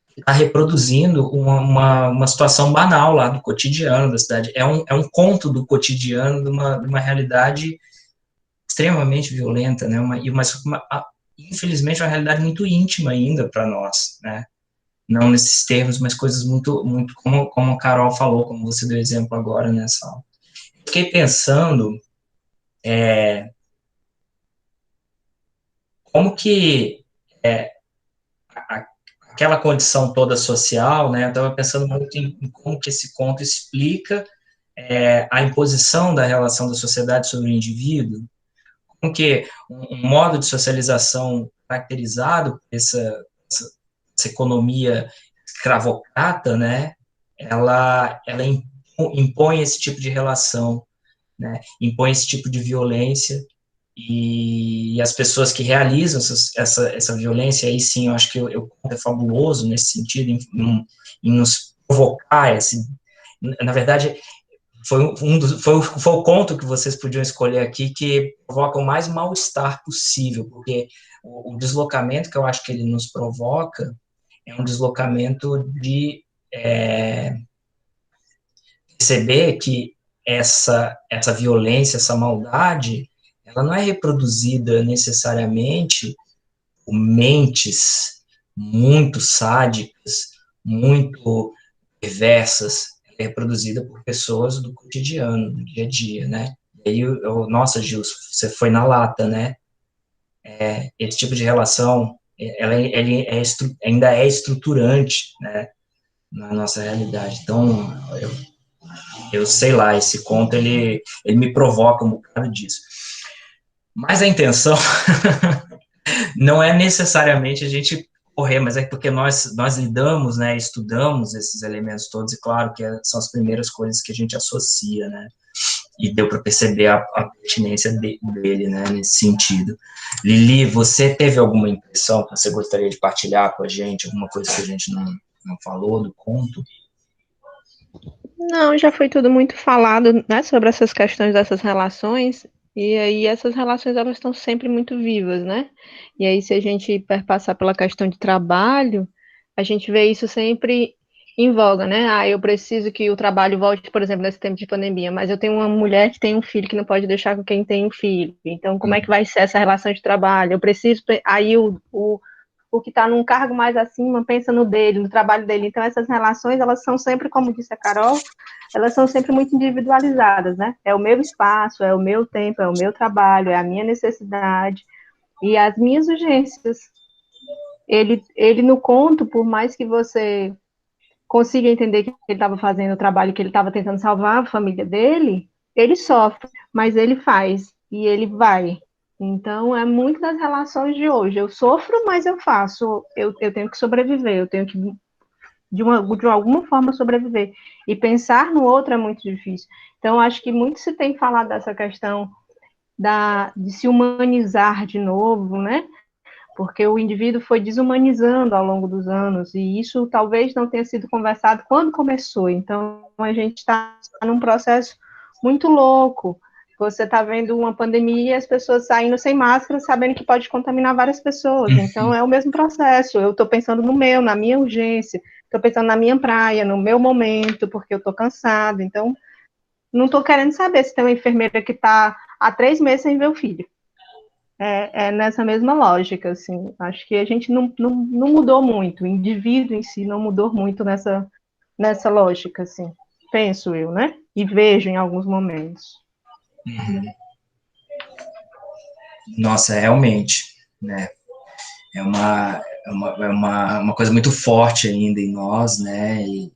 que está reproduzindo uma situação banal lá do cotidiano da cidade. É um conto do cotidiano de uma realidade extremamente violenta, né, infelizmente, uma realidade muito íntima ainda para nós, né, não nesses termos, mas coisas muito, muito, como a Carol falou, como você deu exemplo agora nessa aula. Fiquei pensando como que aquela condição toda social, né, eu estava pensando muito em como que esse conto explica a imposição da relação da sociedade sobre o indivíduo, como que um modo de socialização caracterizado por essa economia escravocrata, né, ela impõe esse tipo de relação, né, impõe esse tipo de violência, e as pessoas que realizam essa violência, aí sim, eu acho que o conto é fabuloso nesse sentido, em nos provocar, na verdade, foi o conto que vocês podiam escolher aqui que provoca o mais mal-estar possível, porque o deslocamento que eu acho que ele nos provoca é um deslocamento perceber que essa violência, essa maldade, ela não é reproduzida necessariamente por mentes muito sádicas, muito perversas, é reproduzida por pessoas do cotidiano, do dia a dia, né? E aí, nossa, Gil, você foi na lata, né? Esse tipo de relação, ainda é estruturante, né, na nossa realidade. Então, eu sei lá, esse conto, ele me provoca um bocado disso. Mas a intenção não é necessariamente a gente correr, mas é porque nós lidamos, né, estudamos esses elementos todos, e claro que são as primeiras coisas que a gente associa, né, e deu para perceber a pertinência dele, né, nesse sentido. Lili, você teve alguma impressão que você gostaria de partilhar com a gente, alguma coisa que a gente não falou do conto? Não, já foi tudo muito falado, né, sobre essas questões dessas relações, e aí essas relações elas estão sempre muito vivas, né? E aí se a gente perpassar pela questão de trabalho, a gente vê isso sempre em voga, né? Ah, eu preciso que o trabalho volte, por exemplo, nesse tempo de pandemia, mas eu tenho uma mulher que tem um filho que não pode deixar com quem tem um filho. Então, como é que vai ser essa relação de trabalho? Eu preciso, aí o que está num cargo mais acima pensa no dele, no trabalho dele. Então, essas relações, elas são sempre, como disse a Carol, elas são sempre muito individualizadas, né? É o meu espaço, é o meu tempo, é o meu trabalho, é a minha necessidade e as minhas urgências. Ele no conto, por mais que você consiga entender que ele estava fazendo o trabalho, que ele estava tentando salvar a família dele, ele sofre, mas ele faz, e ele vai. Então, é muito das relações de hoje. Eu sofro, mas eu faço. Eu tenho que sobreviver, eu tenho que, de alguma forma, sobreviver. E pensar no outro é muito difícil. Então, acho que muito se tem falado dessa questão de se humanizar de novo, né? Porque o indivíduo foi desumanizando ao longo dos anos, e isso talvez não tenha sido conversado quando começou. Então, a gente está num processo muito louco. Você está vendo uma pandemia e as pessoas saindo sem máscara, sabendo que pode contaminar várias pessoas. Então, é o mesmo processo. Eu estou pensando no meu, na minha urgência, estou pensando na minha praia, no meu momento, porque eu estou cansada. Então, não estou querendo saber se tem uma enfermeira que está há 3 meses sem ver o filho. É nessa mesma lógica, assim. Acho que a gente não mudou muito, o indivíduo em si não mudou muito nessa lógica, assim. Penso eu, né? E vejo em alguns momentos. Nossa, realmente, né? É uma coisa muito forte ainda em nós, né? E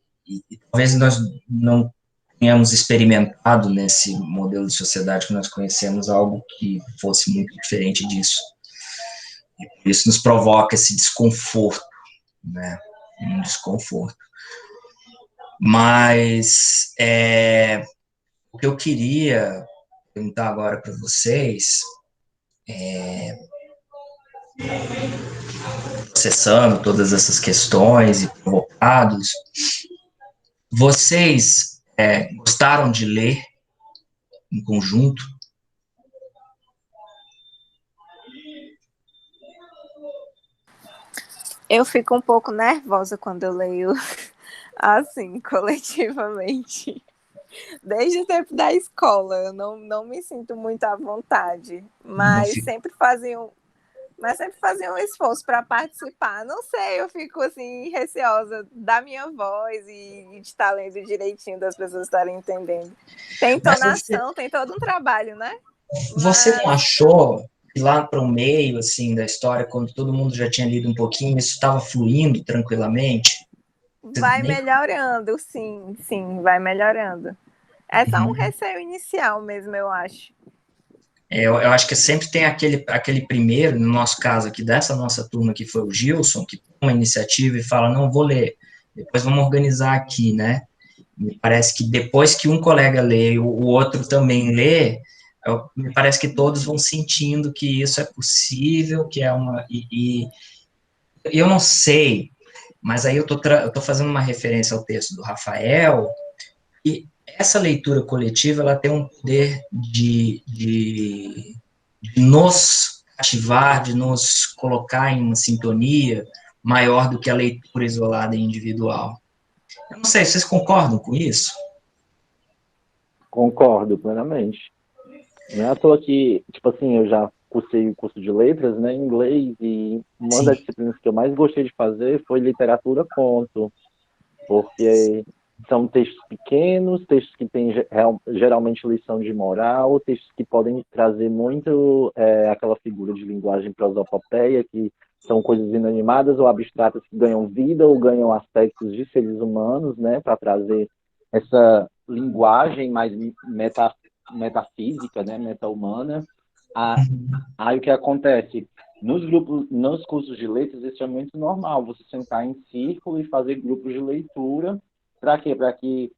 talvez nós não tenhamos experimentado nesse modelo de sociedade que nós conhecemos algo que fosse muito diferente disso. E por isso nos provoca esse desconforto, né? Um desconforto. Mas o que eu queria perguntar agora para vocês, processando todas essas questões e provocados, vocês gostaram de ler em conjunto? Eu fico um pouco nervosa quando eu leio assim, coletivamente. Desde o tempo da escola, eu não me sinto muito à vontade, mas sempre faziam um esforço para participar. Não sei, eu fico assim receosa da minha voz e de estar lendo direitinho, das pessoas estarem entendendo. Tem entonação, tem todo um trabalho, né? Você não achou que lá para o meio, assim, da história, quando todo mundo já tinha lido um pouquinho, isso estava fluindo tranquilamente? Vai melhorando, sim, vai melhorando. É só um receio inicial mesmo, eu acho. Eu acho que sempre tem aquele primeiro, no nosso caso aqui, dessa nossa turma, que foi o Gilson, que toma a iniciativa e fala, não, vou ler, depois vamos organizar aqui, né? Me parece que depois que um colega lê e o outro também lê, me parece que todos vão sentindo que isso é possível, que é uma... E eu não sei, mas aí eu tô fazendo uma referência ao texto do Rafael, e essa leitura coletiva, ela tem um poder de nos ativar, de nos colocar em uma sintonia maior do que a leitura isolada e individual. Eu não sei, vocês concordam com isso? Concordo plenamente. Não é à toa que, tipo assim, eu já cursei o curso de letras, né, em inglês, e uma Sim. das disciplinas que eu mais gostei de fazer foi literatura conto, porque são textos pequenos, textos que têm geralmente lição de moral, textos que podem trazer muito aquela figura de linguagem prosopopeia, que são coisas inanimadas ou abstratas que ganham vida ou ganham aspectos de seres humanos, né, para trazer essa linguagem mais metafísica, né, meta-humana. Aí o que acontece? Nos grupos, nos cursos de letras, isso é muito normal, você sentar em círculo e fazer grupos de leitura. Para quê? Para que,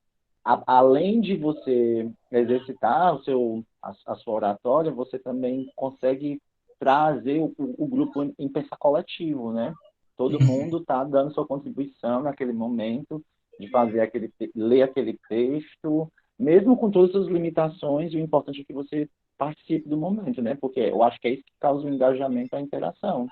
além de você exercitar a sua oratória, você também consegue trazer o grupo em pensar coletivo, né? Todo mundo está dando sua contribuição naquele momento de fazer ler aquele texto, mesmo com todas as limitações, o importante é que você participe do momento, né? Porque eu acho que é isso que causa o engajamento, a interação.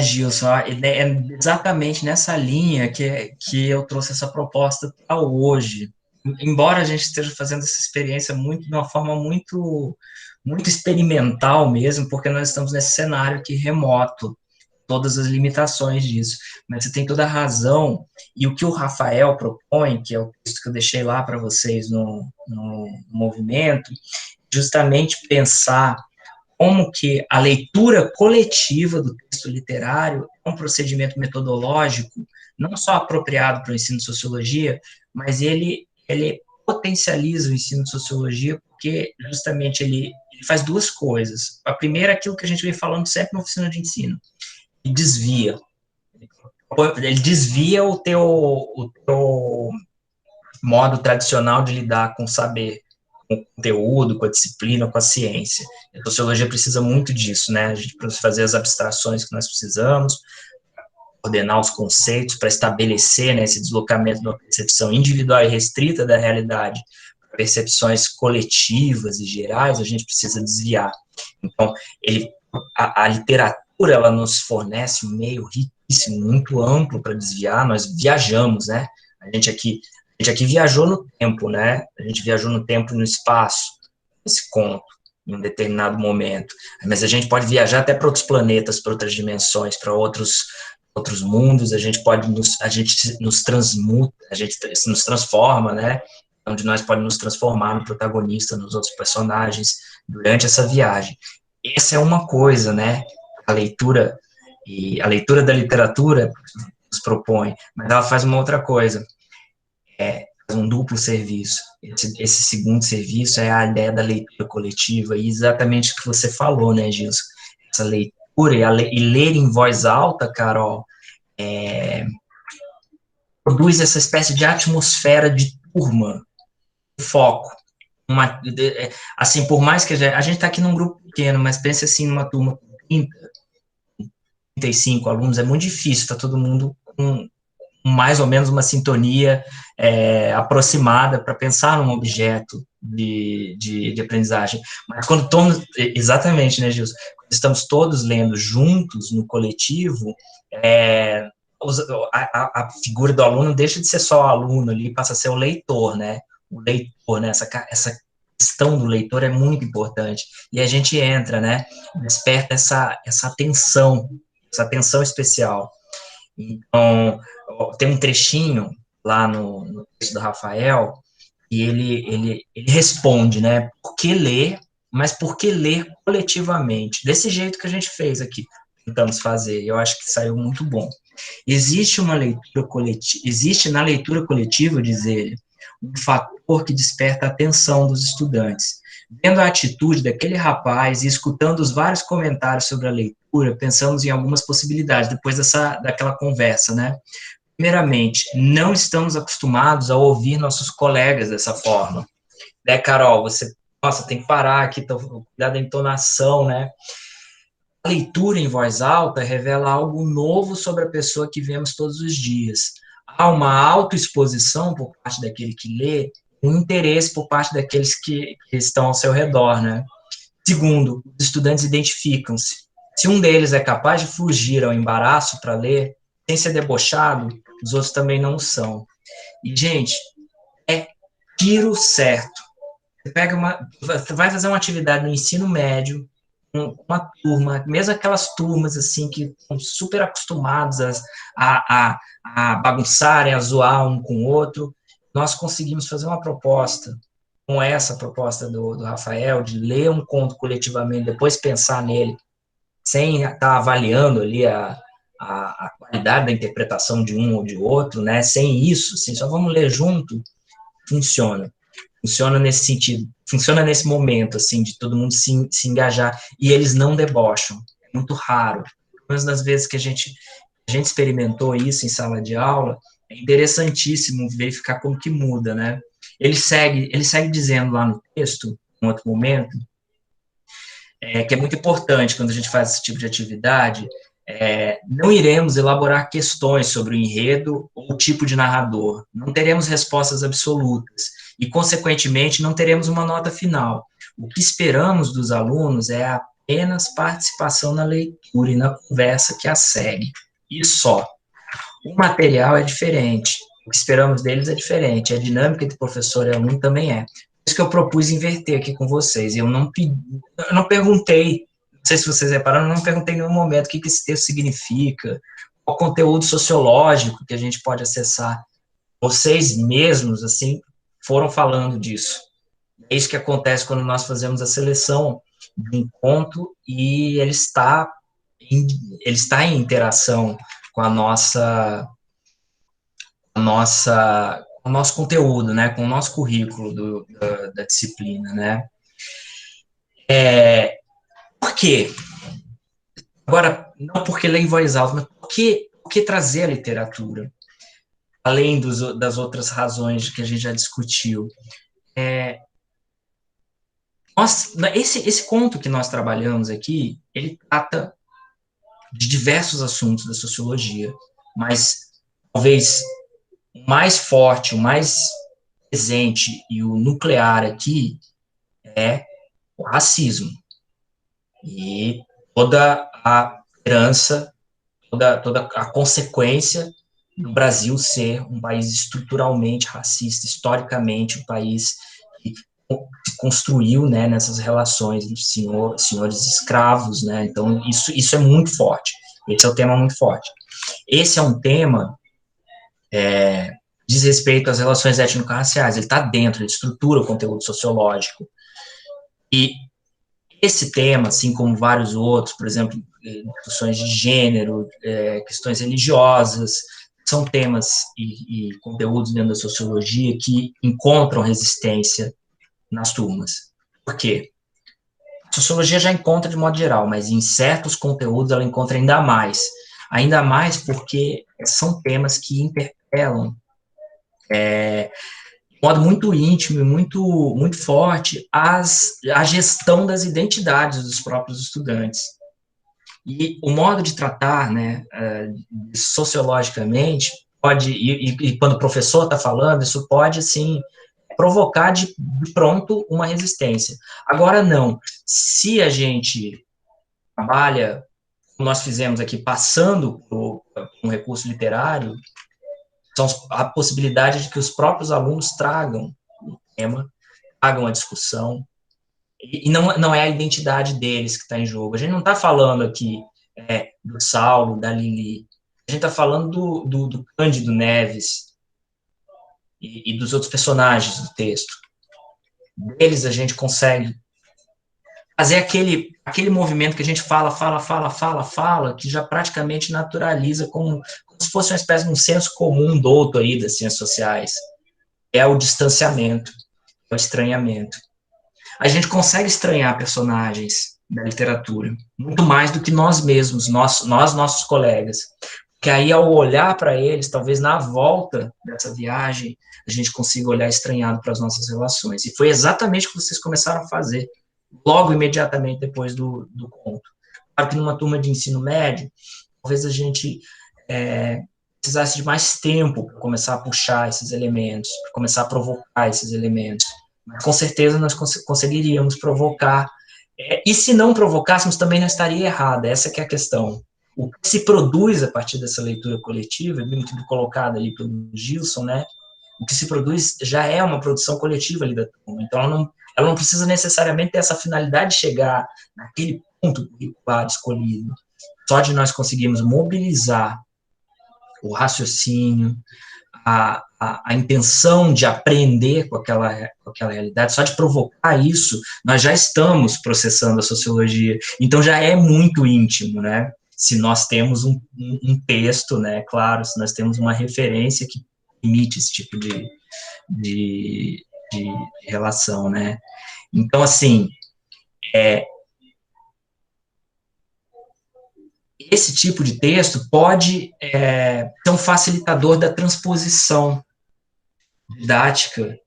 Gilson, é exatamente nessa linha que eu trouxe essa proposta para hoje. Embora a gente esteja fazendo essa experiência de uma forma muito, muito experimental mesmo, porque nós estamos nesse cenário aqui remoto, todas as limitações disso. Mas você tem toda a razão, e o que o Rafael propõe, que é o texto que eu deixei lá para vocês no movimento, justamente pensar como que a leitura coletiva do texto literário é um procedimento metodológico não só apropriado para o ensino de sociologia, mas ele potencializa o ensino de sociologia porque justamente ele faz duas coisas. A primeira é aquilo que a gente vem falando sempre na oficina de ensino, ele desvia o teu modo tradicional de lidar com o saber, com o conteúdo, com a disciplina, com a ciência. A sociologia precisa muito disso, né? A gente precisa fazer as abstrações que nós precisamos, ordenar os conceitos para estabelecer, né, esse deslocamento de uma percepção individual e restrita da realidade, percepções coletivas e gerais, a gente precisa desviar. Então, a literatura, ela nos fornece um meio riquíssimo, muito amplo para desviar, nós viajamos, né? A gente aqui viajou no tempo, né? A gente viajou no tempo e no espaço, esse conto, em um determinado momento. Mas a gente pode viajar até para outros planetas, para outras dimensões, para outros mundos, a gente nos transmuta, a gente se nos transforma, né? Onde nós podemos nos transformar no protagonista, nos outros personagens, durante essa viagem. Essa é uma coisa, né? A leitura da literatura nos propõe, mas ela faz uma outra coisa, faz um duplo serviço. Esse segundo serviço é a ideia da leitura coletiva, e exatamente o que você falou, né, Gilson? Essa leitura e ler em voz alta, Carol, produz essa espécie de atmosfera de turma, de foco. Assim, por mais que a gente está aqui num grupo pequeno, mas pense assim, numa turma com 30, 35 alunos, é muito difícil, está todo mundo com mais ou menos uma sintonia aproximada para pensar num objeto de aprendizagem. Mas quando exatamente, né, Gilson? Quando estamos todos lendo juntos, no coletivo, a figura do aluno deixa de ser só o aluno ali, passa a ser o leitor, né? O leitor, né? Essa questão do leitor é muito importante. E a gente entra, né? Desperta essa atenção especial. Então, tem um trechinho lá no texto do Rafael, e ele responde, né? Por que ler, mas por que ler coletivamente? Desse jeito que a gente fez aqui, tentamos fazer, eu acho que saiu muito bom. Existe na leitura coletiva, diz ele, um fator que desperta a atenção dos estudantes. Vendo a atitude daquele rapaz e escutando os vários comentários sobre a leitura, pensamos em algumas possibilidades depois daquela conversa, né? Primeiramente, não estamos acostumados a ouvir nossos colegas dessa forma. Né, Carol? Nossa, tem que parar aqui, cuidar da entonação, né? A leitura em voz alta revela algo novo sobre a pessoa que vemos todos os dias. Há uma autoexposição por parte daquele que lê, um interesse por parte daqueles que estão ao seu redor, né? Segundo, os estudantes identificam-se. Se um deles é capaz de fugir ao embaraço para ler, sem ser debochado, os outros também não são. E, gente, é tiro certo. Você vai fazer uma atividade no ensino médio, uma turma, mesmo aquelas turmas assim que estão super acostumados a bagunçarem, a zoar um com o outro, nós conseguimos fazer uma proposta, com essa proposta do Rafael, de ler um conto coletivamente, depois pensar nele, sem estar avaliando ali a qualidade da interpretação de um ou de outro, né? Sem isso, assim, só vamos ler junto, funciona. Funciona nesse sentido, funciona nesse momento, assim, de todo mundo se engajar, e eles não debocham, é muito raro. Mas das vezes que a gente experimentou isso em sala de aula, é interessantíssimo verificar como que muda, né? Ele segue dizendo lá no texto, em outro momento, que é muito importante quando a gente faz esse tipo de atividade, não iremos elaborar questões sobre o enredo ou o tipo de narrador, não teremos respostas absolutas e, consequentemente, não teremos uma nota final. O que esperamos dos alunos é apenas participação na leitura e na conversa que a segue, e só. O material é diferente, o que esperamos deles é diferente, a dinâmica entre professor e aluno também é. Por isso que eu propus inverter aqui com vocês, eu não perguntei, não sei se vocês repararam, eu não perguntei em nenhum momento o que esse texto significa, qual conteúdo sociológico que a gente pode acessar. Vocês mesmos, assim, foram falando disso. É isso que acontece quando nós fazemos a seleção de um conto e ele está em interação com o nosso conteúdo, né, com o nosso currículo da disciplina, né. Por quê? Agora, não porque ler em voz alta, mas por que trazer a literatura? Além das outras razões que a gente já discutiu. Esse conto que nós trabalhamos aqui, ele trata de diversos assuntos da sociologia, mas talvez o mais forte, o mais presente e o nuclear aqui é o racismo. E toda a herança, toda a consequência do Brasil ser um país estruturalmente racista, historicamente um país que se construiu, né, nessas relações de senhores escravos, né, então isso é muito forte, esse é um tema muito forte. Esse é um tema diz respeito às relações étnico-raciais, ele está dentro, ele estrutura o conteúdo sociológico, e esse tema, assim como vários outros, por exemplo, discussões de gênero, questões religiosas, são temas e conteúdos dentro da sociologia que encontram resistência nas turmas. Por quê? A sociologia já encontra de modo geral, mas em certos conteúdos ela encontra ainda mais porque são temas que interpelam de modo muito íntimo e muito forte a gestão das identidades dos próprios estudantes. E o modo de tratar, né, sociologicamente, e quando o professor está falando, isso pode, assim, provocar de pronto uma resistência. Agora, não. Se a gente trabalha, como nós fizemos aqui, passando por um recurso literário, são a possibilidade de que os próprios alunos tragam o tema, tragam a discussão, e não é a identidade deles que está em jogo. A gente não está falando aqui do Saulo, da Lili, a gente está falando do Cândido Neves e dos outros personagens do texto. Deles a gente consegue fazer aquele movimento que a gente fala, que já praticamente naturaliza como se fosse uma espécie de um senso comum douto aí das ciências sociais. É o distanciamento, é o estranhamento. A gente consegue estranhar personagens da literatura, muito mais do que nós mesmos, nossos colegas. Porque aí, ao olhar para eles, talvez na volta dessa viagem, a gente consiga olhar estranhado para as nossas relações. E foi exatamente o que vocês começaram a fazer, logo imediatamente depois do conto. Claro que numa turma de ensino médio, talvez a gente precisasse de mais tempo para começar a puxar esses elementos, para começar a provocar esses elementos. Mas, com certeza, nós conseguiríamos provocar. E se não provocássemos, também não estaria errado. Essa que é a questão. O que se produz a partir dessa leitura coletiva, muito colocado ali pelo Gilson, né? O que se produz já é uma produção coletiva ali da turma. Então, ela não precisa necessariamente ter essa finalidade de chegar naquele ponto curricular escolhido. Só de nós conseguirmos mobilizar o raciocínio, a intenção de aprender com aquela realidade, só de provocar isso, nós já estamos processando a sociologia. Então, já é muito íntimo, né? Se nós temos um texto, né? Claro, se nós temos uma referência que permite esse tipo de relação, né? Então, assim, esse tipo de texto pode ser um facilitador da transposição didática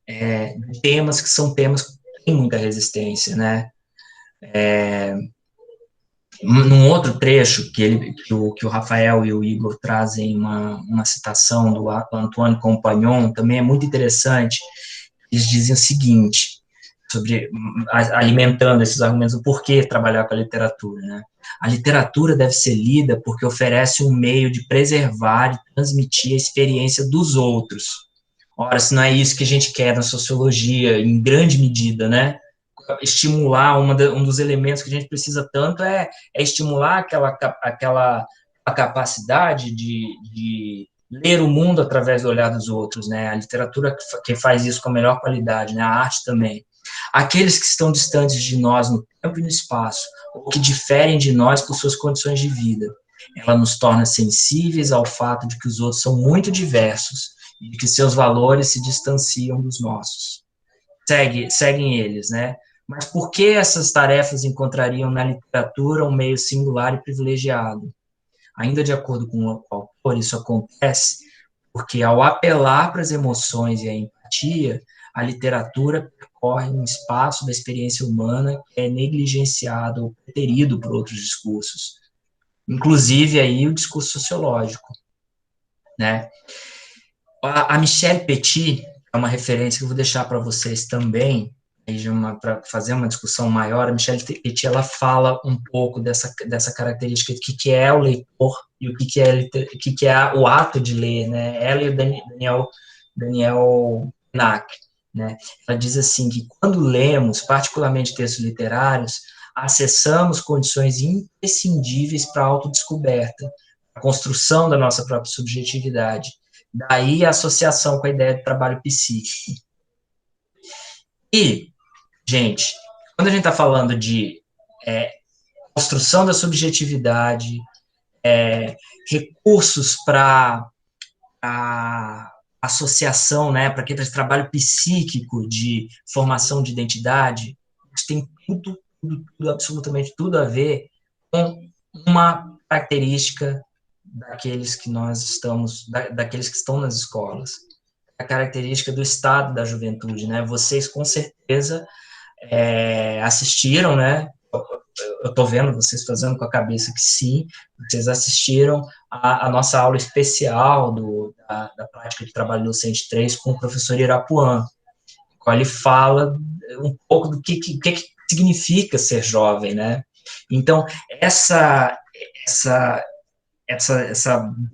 de temas que são temas que têm muita resistência, né? Num outro trecho que o Rafael e o Igor trazem uma citação do Antoine Compagnon, também é muito interessante. Eles dizem o seguinte, alimentando esses argumentos do porquê trabalhar com a literatura, né? A literatura deve ser lida porque oferece um meio de preservar e transmitir a experiência dos outros. Ora, se não é isso que a gente quer na sociologia, em grande medida, né? Estimular, um dos elementos que a gente precisa tanto é estimular aquela capacidade de ler o mundo através do olhar dos outros, né? A literatura que faz isso com a melhor qualidade, né? A arte também. Aqueles que estão distantes de nós no tempo e no espaço, ou que diferem de nós por suas condições de vida, ela nos torna sensíveis ao fato de que os outros são muito diversos e de que seus valores se distanciam dos nossos. Seguem eles, né? Mas por que essas tarefas encontrariam na literatura um meio singular e privilegiado? Ainda de acordo com o autor, isso acontece porque, ao apelar para as emoções e a empatia, a literatura percorre um espaço da experiência humana que é negligenciado ou preterido por outros discursos, inclusive aí o discurso sociológico, né? A Michelle Petit é uma referência que eu vou deixar para vocês também, para fazer uma discussão maior. A Michelle Petit, ela fala um pouco dessa característica do que é o leitor e o que é o ato de ler, né? Ela e o Daniel Nack, né? Ela diz assim que quando lemos, particularmente textos literários, acessamos condições imprescindíveis para a autodescoberta, a construção da nossa própria subjetividade. Daí a associação com a ideia de trabalho psíquico. E, gente, quando a gente está falando de construção da subjetividade, recursos para associação, né, para esse trabalho psíquico de formação de identidade, isso tem tudo, absolutamente tudo a ver com uma característica daqueles que estão nas escolas, a característica do estado da juventude, né? Vocês com certeza assistiram, né? Eu estou vendo vocês fazendo com a cabeça que sim, vocês assistiram a nossa aula especial da prática de trabalho docente 3 com o professor Irapuã, qual ele fala um pouco do que significa ser jovem, né? Então, essa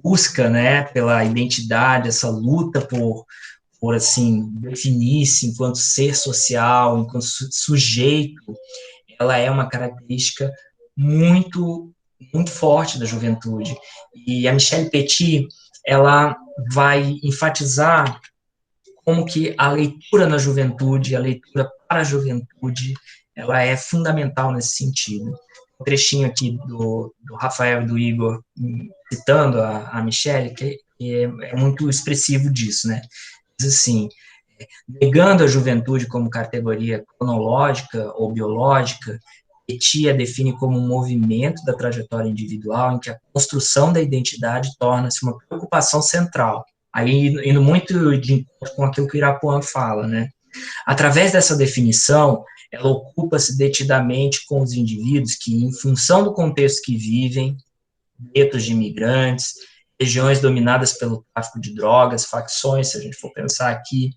busca, né, pela identidade, essa luta por assim, definir-se enquanto ser social, enquanto sujeito, ela é uma característica muito, muito forte da juventude. E a Michelle Petit, ela vai enfatizar como que a leitura na juventude, a leitura para a juventude, ela é fundamental nesse sentido. Um trechinho aqui do Rafael e do Igor citando a Michelle, que é muito expressivo disso, né? Diz assim: negando a juventude como categoria cronológica ou biológica, Petit a define como um movimento da trajetória individual em que a construção da identidade torna-se uma preocupação central. Aí, indo muito de encontro com aquilo que o Irapuã fala, né? Através dessa definição, ela ocupa-se detidamente com os indivíduos que, em função do contexto que vivem, guetos de imigrantes, regiões dominadas pelo tráfico de drogas, facções, se a gente for pensar aqui,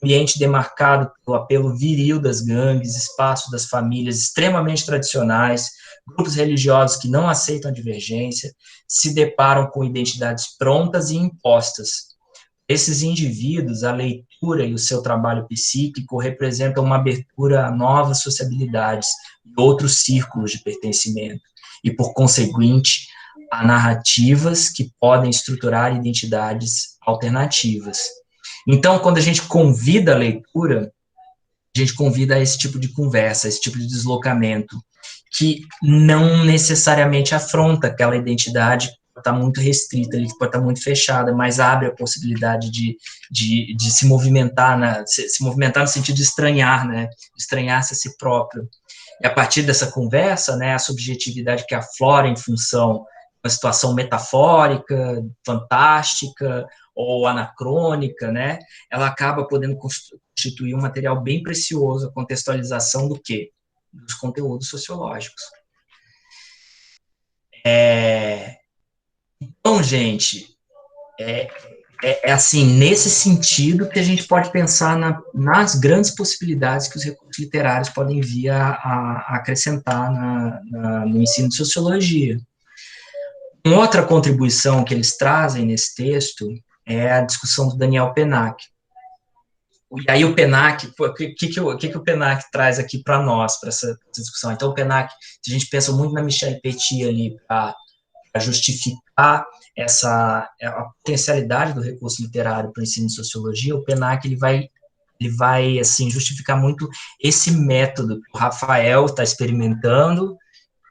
ambiente demarcado pelo apelo viril das gangues, espaço das famílias extremamente tradicionais, grupos religiosos que não aceitam a divergência, se deparam com identidades prontas e impostas, esses indivíduos, a leitura e o seu trabalho psíquico representam uma abertura a novas sociabilidades e outros círculos de pertencimento, e, por conseguinte, a narrativas que podem estruturar identidades alternativas. Então, quando a gente convida a leitura, a gente convida a esse tipo de conversa, a esse tipo de deslocamento, que não necessariamente afronta aquela identidade que está muito restrita, ali, que pode estar muito fechada, mas abre a possibilidade de se movimentar, se movimentar no sentido de estranhar, né, de estranhar-se a si próprio. E a partir dessa conversa, né, a subjetividade que aflora em função de uma situação metafórica, fantástica ou anacrônica, né, ela acaba podendo constituir um material bem precioso, a contextualização do quê? Dos conteúdos sociológicos. Então, gente, é assim, nesse sentido que a gente pode pensar nas grandes possibilidades que os recursos literários podem vir a acrescentar no ensino de sociologia. Uma outra contribuição que eles trazem nesse texto é a discussão do Daniel Pennac. E aí o Pennac, o que o Pennac traz aqui para nós, para essa discussão? Então, o Pennac, se a gente pensa muito na Michelle Petit ali, para justificar a potencialidade do recurso literário para o ensino de sociologia, o Pennac ele vai assim, justificar muito esse método que o Rafael está experimentando,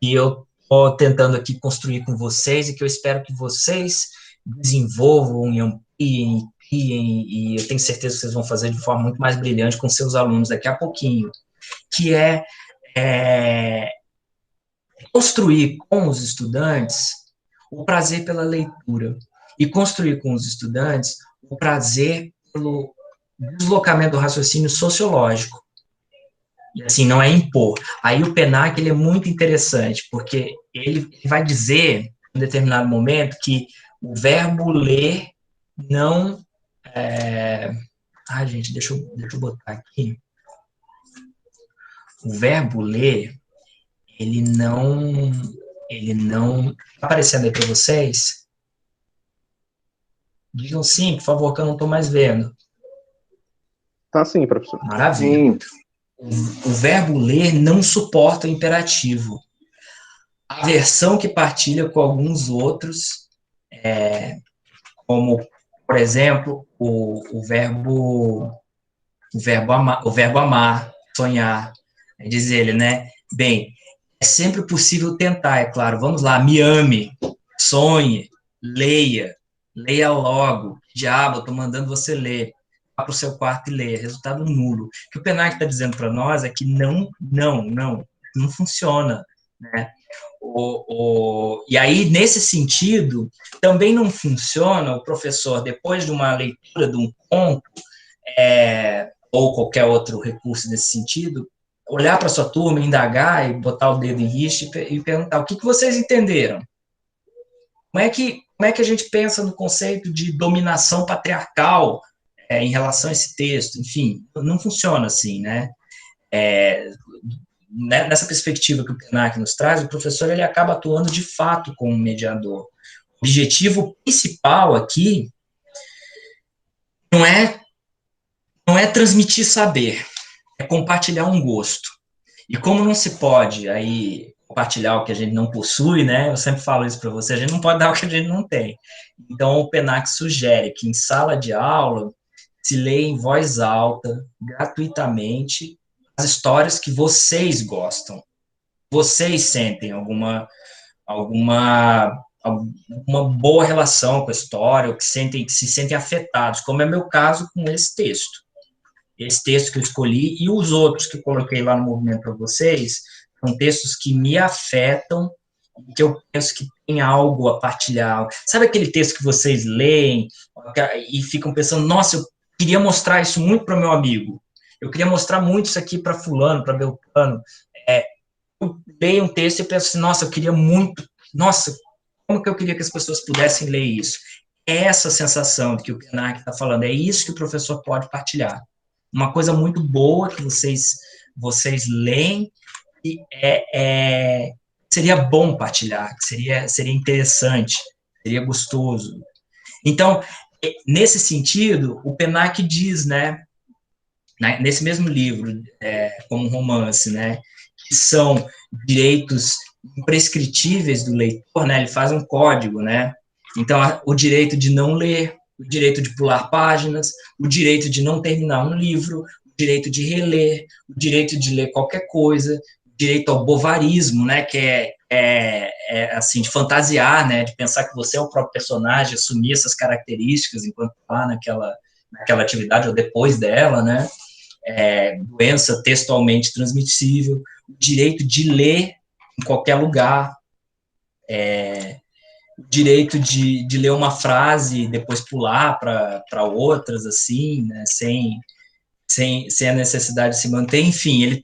e eu estou tentando aqui construir com vocês, e que eu espero que vocês desenvolvam e ampliem, e eu tenho certeza que vocês vão fazer de forma muito mais brilhante com seus alunos daqui a pouquinho, que é construir com os estudantes o prazer pela leitura, e construir com os estudantes o prazer pelo deslocamento do raciocínio sociológico. E assim, não é impor. Aí o Pennac, ele é muito interessante, porque ele vai dizer, em determinado momento, que o verbo ler não... gente, deixa eu botar aqui. O verbo ler, ele não... Tá aparecendo aí para vocês? Digam sim, por favor, que eu não estou mais vendo. Tá sim, professor. Maravilha. Sim. O verbo ler não suporta o imperativo. A versão que partilha com alguns outros, como, por exemplo, o verbo amar, sonhar. Diz ele, né? Bem, é sempre possível tentar, é claro. Vamos lá, me ame, sonhe, leia logo. Diabo, eu estou mandando você ler. Vá para o seu quarto e leia. Resultado nulo. O que o Pennac está dizendo para nós é que não funciona, né? E aí, nesse sentido, também não funciona o professor, depois de uma leitura de um conto, ou qualquer outro recurso nesse sentido, olhar para sua turma, indagar e botar o dedo em riste e perguntar: o que vocês entenderam? Como é que a gente pensa no conceito de dominação patriarcal em relação a esse texto? Enfim, não funciona assim, né? Nessa perspectiva que o Pennac nos traz, o professor ele acaba atuando de fato como mediador. O objetivo principal aqui não é transmitir saber, é compartilhar um gosto. E como não se pode aí compartilhar o que a gente não possui, né? Eu sempre falo isso para você, a gente não pode dar o que a gente não tem. Então, o Pennac sugere que em sala de aula se leia em voz alta, gratuitamente, as histórias que vocês gostam. Vocês sentem alguma boa relação com a história, ou que se sentem afetados, como é meu caso com esse texto. Esse texto que eu escolhi e os outros que eu coloquei lá no movimento para vocês, são textos que me afetam, que eu penso que tem algo a partilhar. Sabe aquele texto que vocês leem e ficam pensando: nossa, eu queria mostrar isso muito para o meu amigo, eu queria mostrar muito isso aqui para fulano, para beltrano. Eu leio um texto e penso assim: nossa, eu queria muito, nossa, como que eu queria que as pessoas pudessem ler isso? Essa sensação de que o Pennac está falando, é isso que o professor pode partilhar. Uma coisa muito boa que vocês leem e seria bom partilhar, seria interessante, seria gostoso. Então, nesse sentido, o Pennac diz, né, nesse mesmo livro, como um romance, né, que são direitos imprescritíveis do leitor, né, ele faz um código, né, então o direito de não ler, o direito de pular páginas, o direito de não terminar um livro, o direito de reler, o direito de ler qualquer coisa, o direito ao bovarismo, né, que assim, de fantasiar, né, de pensar que você é o próprio personagem, assumir essas características enquanto está naquela atividade ou depois dela, né, doença textualmente transmissível, o direito de ler em qualquer lugar, o direito de ler uma frase e depois pular para outras, assim, né, sem a necessidade de se manter, enfim,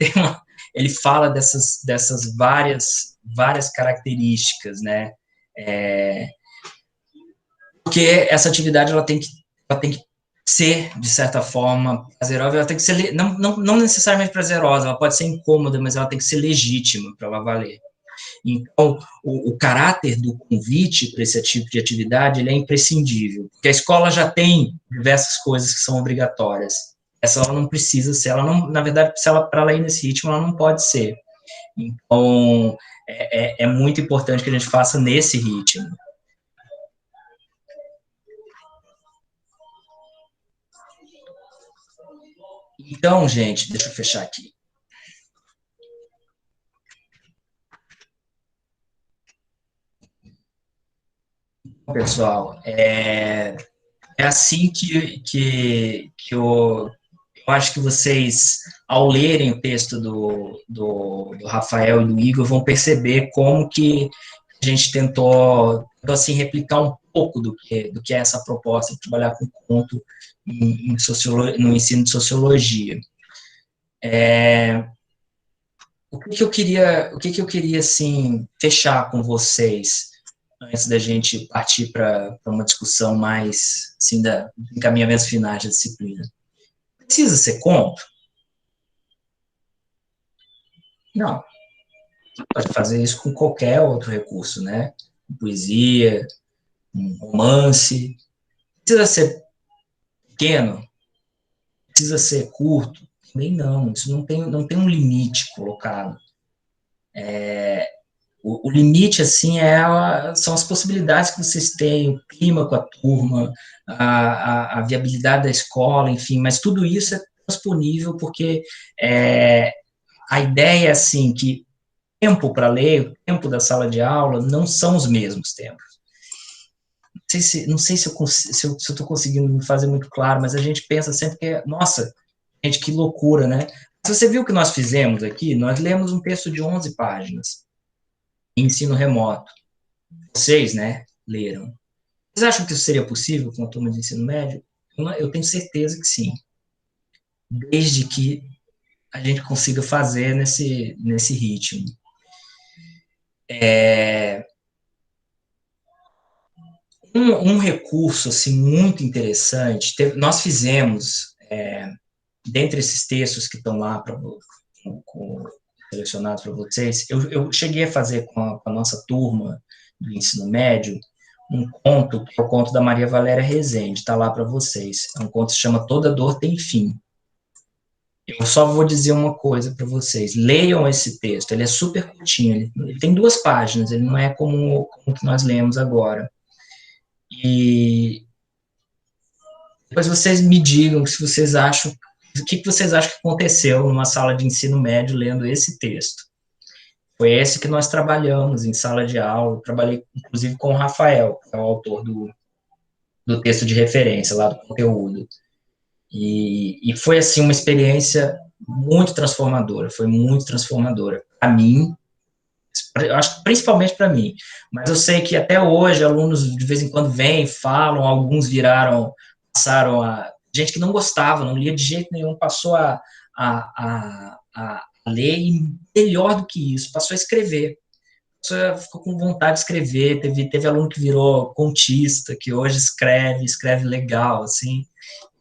ele fala dessas várias características, né, porque essa atividade ela tem que ser, de certa forma, prazerosa, ela tem que ser, não necessariamente prazerosa, ela pode ser incômoda, mas ela tem que ser legítima para ela valer. Então, o caráter do convite para esse tipo de atividade, ele é imprescindível, porque a escola já tem diversas coisas que são obrigatórias. Essa ela não precisa ser, ela não, na verdade, se ela para ela ir nesse ritmo, ela não pode ser. Então, é muito importante que a gente faça nesse ritmo. Então, gente, deixa eu fechar aqui. Pessoal, é assim que eu acho que vocês, ao lerem o texto do Rafael e do Igor, vão perceber como que a gente tentou assim, replicar um pouco do que é essa proposta de trabalhar com conto no ensino de sociologia. O que eu queria assim, fechar com vocês, antes da gente partir para uma discussão mais, assim, dos encaminhamentos finais da disciplina. Precisa ser conto? Não. Você pode fazer isso com qualquer outro recurso, né? Poesia, um romance. Precisa ser pequeno? Precisa ser curto? Também não. Isso não tem um limite colocado. O limite, assim, são as possibilidades que vocês têm, o clima com a turma, a viabilidade da escola, enfim, mas tudo isso é transponível porque a ideia é, assim, que o tempo para ler, o tempo da sala de aula não são os mesmos tempos. Não sei se eu estou conseguindo me fazer muito claro, mas a gente pensa sempre que, nossa, gente, que loucura, né? Se você viu o que nós fizemos aqui, nós lemos um texto de 11 páginas, ensino remoto. Vocês, né, leram. Vocês acham que isso seria possível com a turma de ensino médio? Eu tenho certeza que sim. Desde que a gente consiga fazer nesse ritmo. Um recurso, assim, muito interessante, nós fizemos, dentre esses textos que estão lá selecionados para vocês, eu cheguei a fazer com a nossa turma do ensino médio um conto, que é o conto da Maria Valéria Rezende, está lá para vocês. É um conto que se chama Toda Dor Tem Fim. Eu só vou dizer uma coisa para vocês, leiam esse texto, ele é super curtinho, ele tem 2 páginas, ele não é como o que nós lemos agora. E depois vocês me digam se vocês acham, o que vocês acham que aconteceu numa sala de ensino médio lendo esse texto. Foi esse que nós trabalhamos em sala de aula, trabalhei inclusive com o Rafael, que é o autor do texto de referência, lá do conteúdo. E foi, assim, uma experiência muito transformadora, foi muito transformadora. Para mim, eu acho que principalmente para mim, mas eu sei que até hoje alunos de vez em quando vêm, falam, alguns passaram gente que não gostava, não lia de jeito nenhum, passou a ler, e melhor do que isso, passou a escrever. Ficou com vontade de escrever, teve aluno que virou contista, que hoje escreve legal, assim,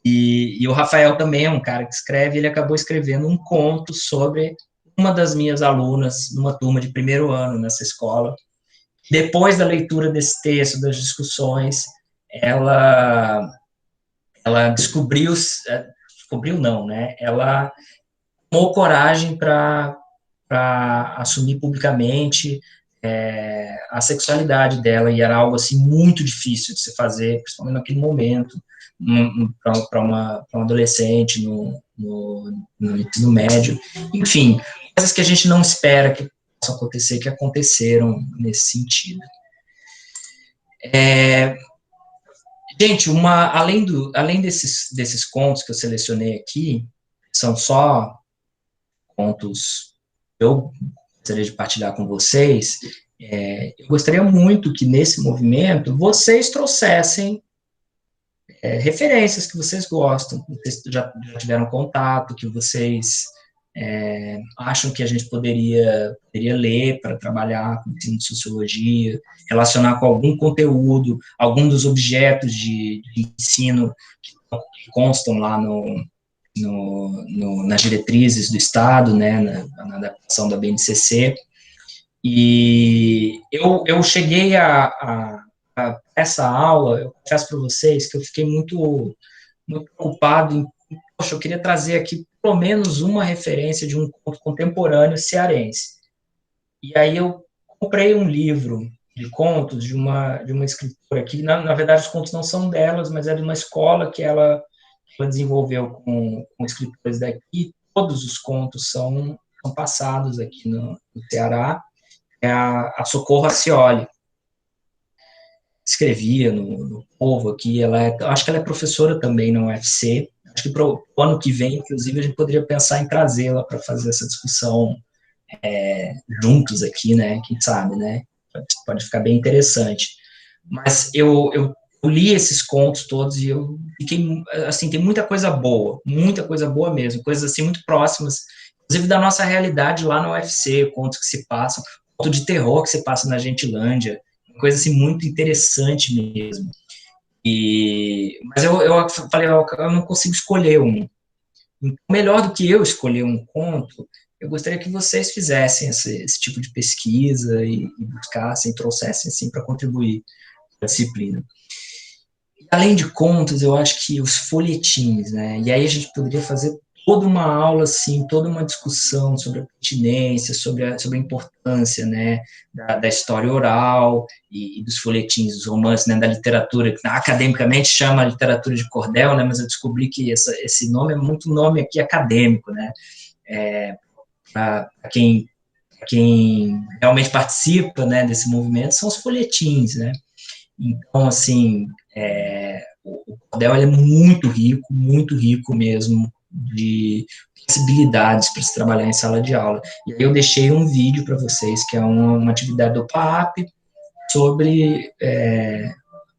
e o Rafael também é um cara que escreve, ele acabou escrevendo um conto sobre uma das minhas alunas, numa turma de 1º ano nessa escola. Depois da leitura desse texto, das discussões, ela ela descobriu não, né? Ela tomou coragem para assumir publicamente a sexualidade dela, e era algo assim muito difícil de se fazer, principalmente naquele momento, para um adolescente no ensino médio. Enfim, coisas que a gente não espera que possam acontecer, que aconteceram nesse sentido. Gente, além desses contos que eu selecionei aqui, são só contos que eu gostaria de partilhar com vocês, eu gostaria muito que nesse movimento vocês trouxessem referências que vocês gostam, que vocês já tiveram contato, que vocês acham que a gente poderia ler para trabalhar com o ensino de sociologia, relacionar com algum conteúdo, algum dos objetos de ensino que constam lá nas diretrizes do Estado, né, na adaptação da BNCC. E eu cheguei a essa aula, eu confesso para vocês que eu fiquei muito preocupado em, poxa, eu queria trazer aqui pelo menos uma referência de um conto contemporâneo cearense. E aí eu comprei um livro de contos de uma escritora que, na verdade, os contos não são delas, mas é de uma escola que ela desenvolveu com escritores daqui. Todos os contos são passados aqui no Ceará. É a Socorro Acioli. Escrevia no Povo aqui, acho que ela é professora também na UFC, acho que para o ano que vem, inclusive, a gente poderia pensar em trazê-la para fazer essa discussão juntos aqui, né, quem sabe, né, pode ficar bem interessante. Mas eu li esses contos todos e eu fiquei, assim, tem muita coisa boa mesmo, coisas assim muito próximas, inclusive da nossa realidade lá na UFC, contos que se passam, conto de terror que se passa na Gentilândia, coisa assim muito interessante mesmo. Mas eu falei, eu não consigo escolher um. Então, melhor do que eu escolher um conto, eu gostaria que vocês fizessem esse tipo de pesquisa e buscassem, trouxessem assim para contribuir para a disciplina. Além de contos, eu acho que os folhetins, né? E aí a gente poderia fazer toda uma aula, assim, toda uma discussão sobre a pertinência, sobre a importância, né, da história oral e dos folhetins, dos romances, né, da literatura, que academicamente chama literatura de cordel, né, mas eu descobri que esse nome é muito nome aqui acadêmico, né, para quem realmente participa, né, desse movimento, são os folhetins, né. Então, assim, o cordel ele é muito rico mesmo, de possibilidades para se trabalhar em sala de aula. E aí eu deixei um vídeo para vocês, que é uma atividade do PAP, sobre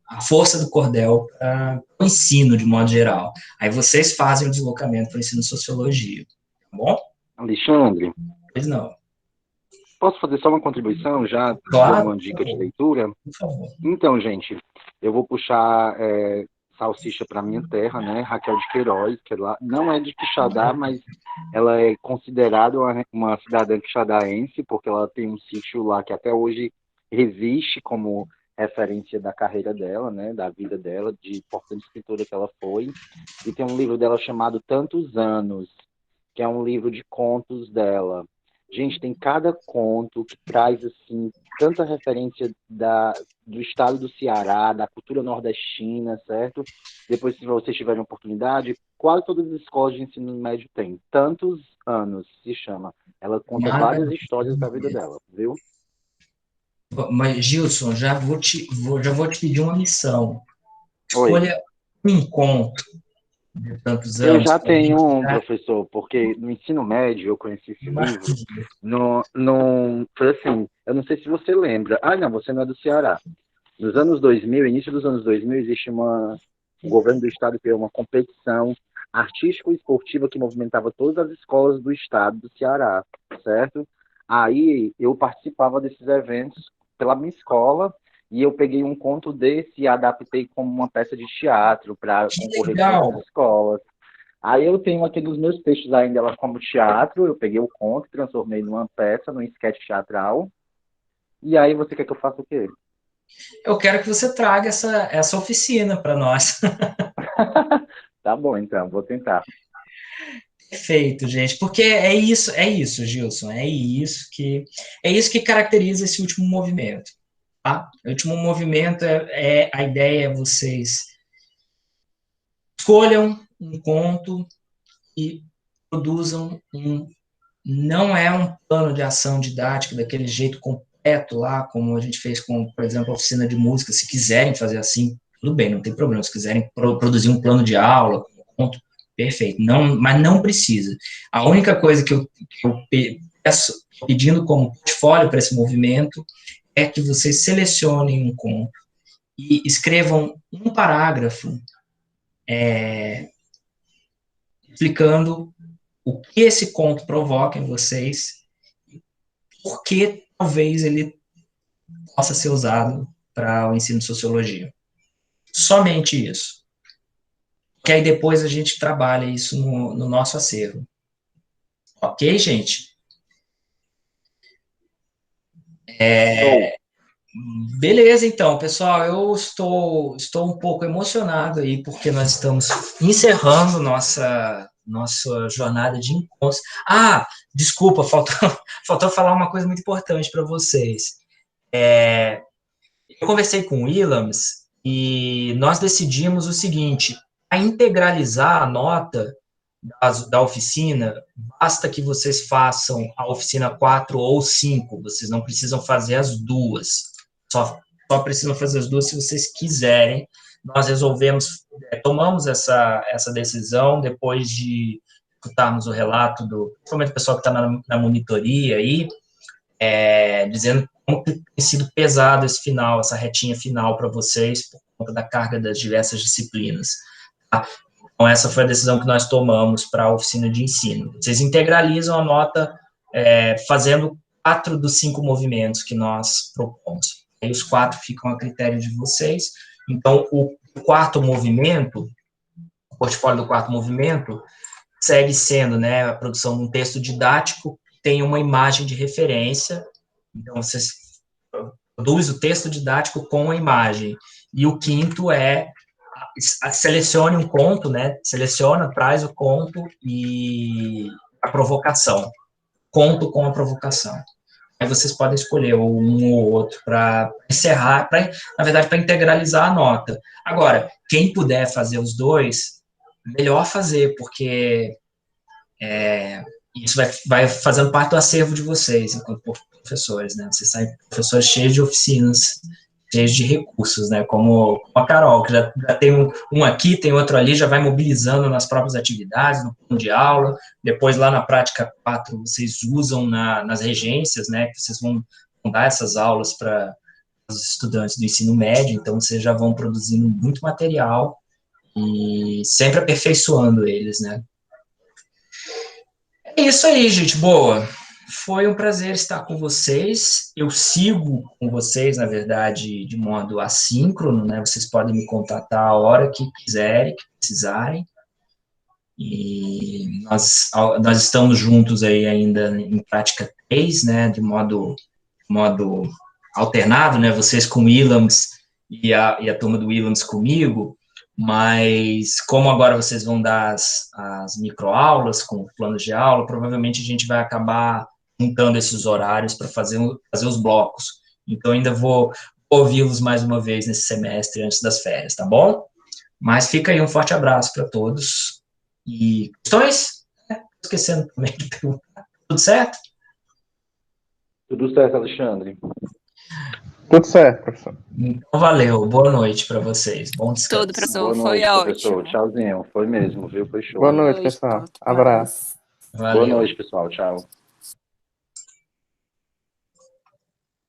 a força do cordel para o ensino, de modo geral. Aí vocês fazem o deslocamento para o ensino de sociologia, tá bom? Alexandre, Pois não. posso fazer só uma contribuição, já Claro, uma dica de leitura? por favor. Então, gente, eu vou puxar Salsicha para minha terra, né? Raquel de Queiroz, que ela não é de Quixadá, mas ela é considerada uma cidadã quixadaense, porque ela tem um sítio lá que até hoje resiste como referência da carreira dela, né? Da vida dela, de importante escritora que ela foi. E tem um livro dela chamado Tantos Anos, que é um livro de contos dela. Gente, tem cada conto que traz, assim, tanta referência do estado do Ceará, da cultura nordestina, certo? Depois, se vocês tiverem oportunidade, quase todas as escolas de ensino médio têm. Tantos Anos, se chama. Ela conta várias histórias da vida dela, viu? Mas, Gilson, já vou te pedir uma missão. Oi. Escolha um conto de tantos Eu anos. já tenho um, professor, porque no ensino médio eu conheci esse livro. Foi assim, eu não sei se você lembra. Ah, não, você não é do Ceará. Nos anos 2000, início dos anos 2000, existe o governo do estado criou uma competição artístico-esportiva que movimentava todas as escolas do estado do Ceará, certo? Aí eu participava desses eventos pela minha escola e eu peguei um conto desse e adaptei como uma peça de teatro para concorrer com outras escolas. Aí eu tenho aqui nos meus textos ainda ela como teatro, eu peguei o conto, transformei numa peça, num sketch teatral. E aí você quer que eu faça o quê? Eu quero que você traga essa oficina para nós. Tá bom, então, vou tentar. Perfeito, gente, porque é isso, Gilson, é isso que caracteriza esse último movimento, tá? O último movimento a ideia é vocês escolham um conto e produzam não é um plano de ação didático daquele jeito completo lá, como a gente fez com, por exemplo, a oficina de música. Se quiserem fazer assim, tudo bem, não tem problema. Se quiserem produzir um plano de aula, um conto, perfeito. Não, mas não precisa. A única coisa que eu peço, pedindo como portfólio para esse movimento, é que vocês selecionem um conto e escrevam um parágrafo explicando o que esse conto provoca em vocês, por que talvez ele possa ser usado para o ensino de sociologia. Somente isso. Que aí depois a gente trabalha isso no nosso acervo. Ok, gente? Beleza, então, pessoal, eu estou um pouco emocionado aí, porque nós estamos encerrando nossa jornada de encontros. Ah, desculpa, faltou falar uma coisa muito importante para vocês. Eu conversei com o Willams e nós decidimos o seguinte: a integralizar a nota da oficina, basta que vocês façam a oficina 4 ou 5, vocês não precisam fazer as duas, só precisam fazer as duas se vocês quiserem. Nós tomamos essa decisão depois de escutarmos o relato principalmente do pessoal que está na monitoria aí, dizendo como tem sido pesado esse final, essa retinha final para vocês, por conta da carga das diversas disciplinas. Tá? Então, essa foi a decisão que nós tomamos para a oficina de ensino. Vocês integralizam a nota fazendo 4 dos 5 movimentos que nós propomos. Aí os 4 ficam a critério de vocês. Então, o quarto movimento, o portfólio do quarto movimento, segue sendo, né, a produção de um texto didático que tem uma imagem de referência. Então, vocês produzem o texto didático com a imagem. E o quinto selecione um conto, né? Traz o conto e a provocação. Conto com a provocação. Aí vocês podem escolher um ou outro para encerrar, na verdade, para integralizar a nota. Agora, quem puder fazer os dois, melhor fazer, porque isso vai fazendo parte do acervo de vocês, enquanto professores, né? Vocês saem professores cheios de oficinas, cheios de recursos, né? Como a Carol, que já tem um aqui, tem outro ali, já vai mobilizando nas próprias atividades, no plano de aula. Depois, lá na prática 4, vocês usam nas regências, né? Que vocês vão dar essas aulas para os estudantes do ensino médio, então vocês já vão produzindo muito material e sempre aperfeiçoando eles, né? É isso aí, gente, boa. Foi um prazer estar com vocês. Eu sigo com vocês, na verdade, de modo assíncrono, né? Vocês podem me contatar a hora que quiserem, que precisarem. E nós estamos juntos aí ainda em prática 3, né? De modo alternado, né? Vocês com o Willams e a turma do Willams comigo. Mas, como agora vocês vão dar as microaulas com planos de aula, provavelmente a gente vai acabar juntando esses horários para fazer os blocos. Então, ainda vou ouvi-los mais uma vez nesse semestre, antes das férias, tá bom? Mas fica aí um forte abraço para todos. E questões? Esquecendo também de perguntar. Tudo certo? Tudo certo, Alexandre. Tudo certo, professor. Então, valeu. Boa noite para vocês. Bom descanso. Tudo, professor. Boa Foi noite, ótimo. professor. Tchauzinho. Foi mesmo, viu? Foi show. Boa noite, pessoal. Abraço. Valeu. Boa noite, pessoal. Tchau.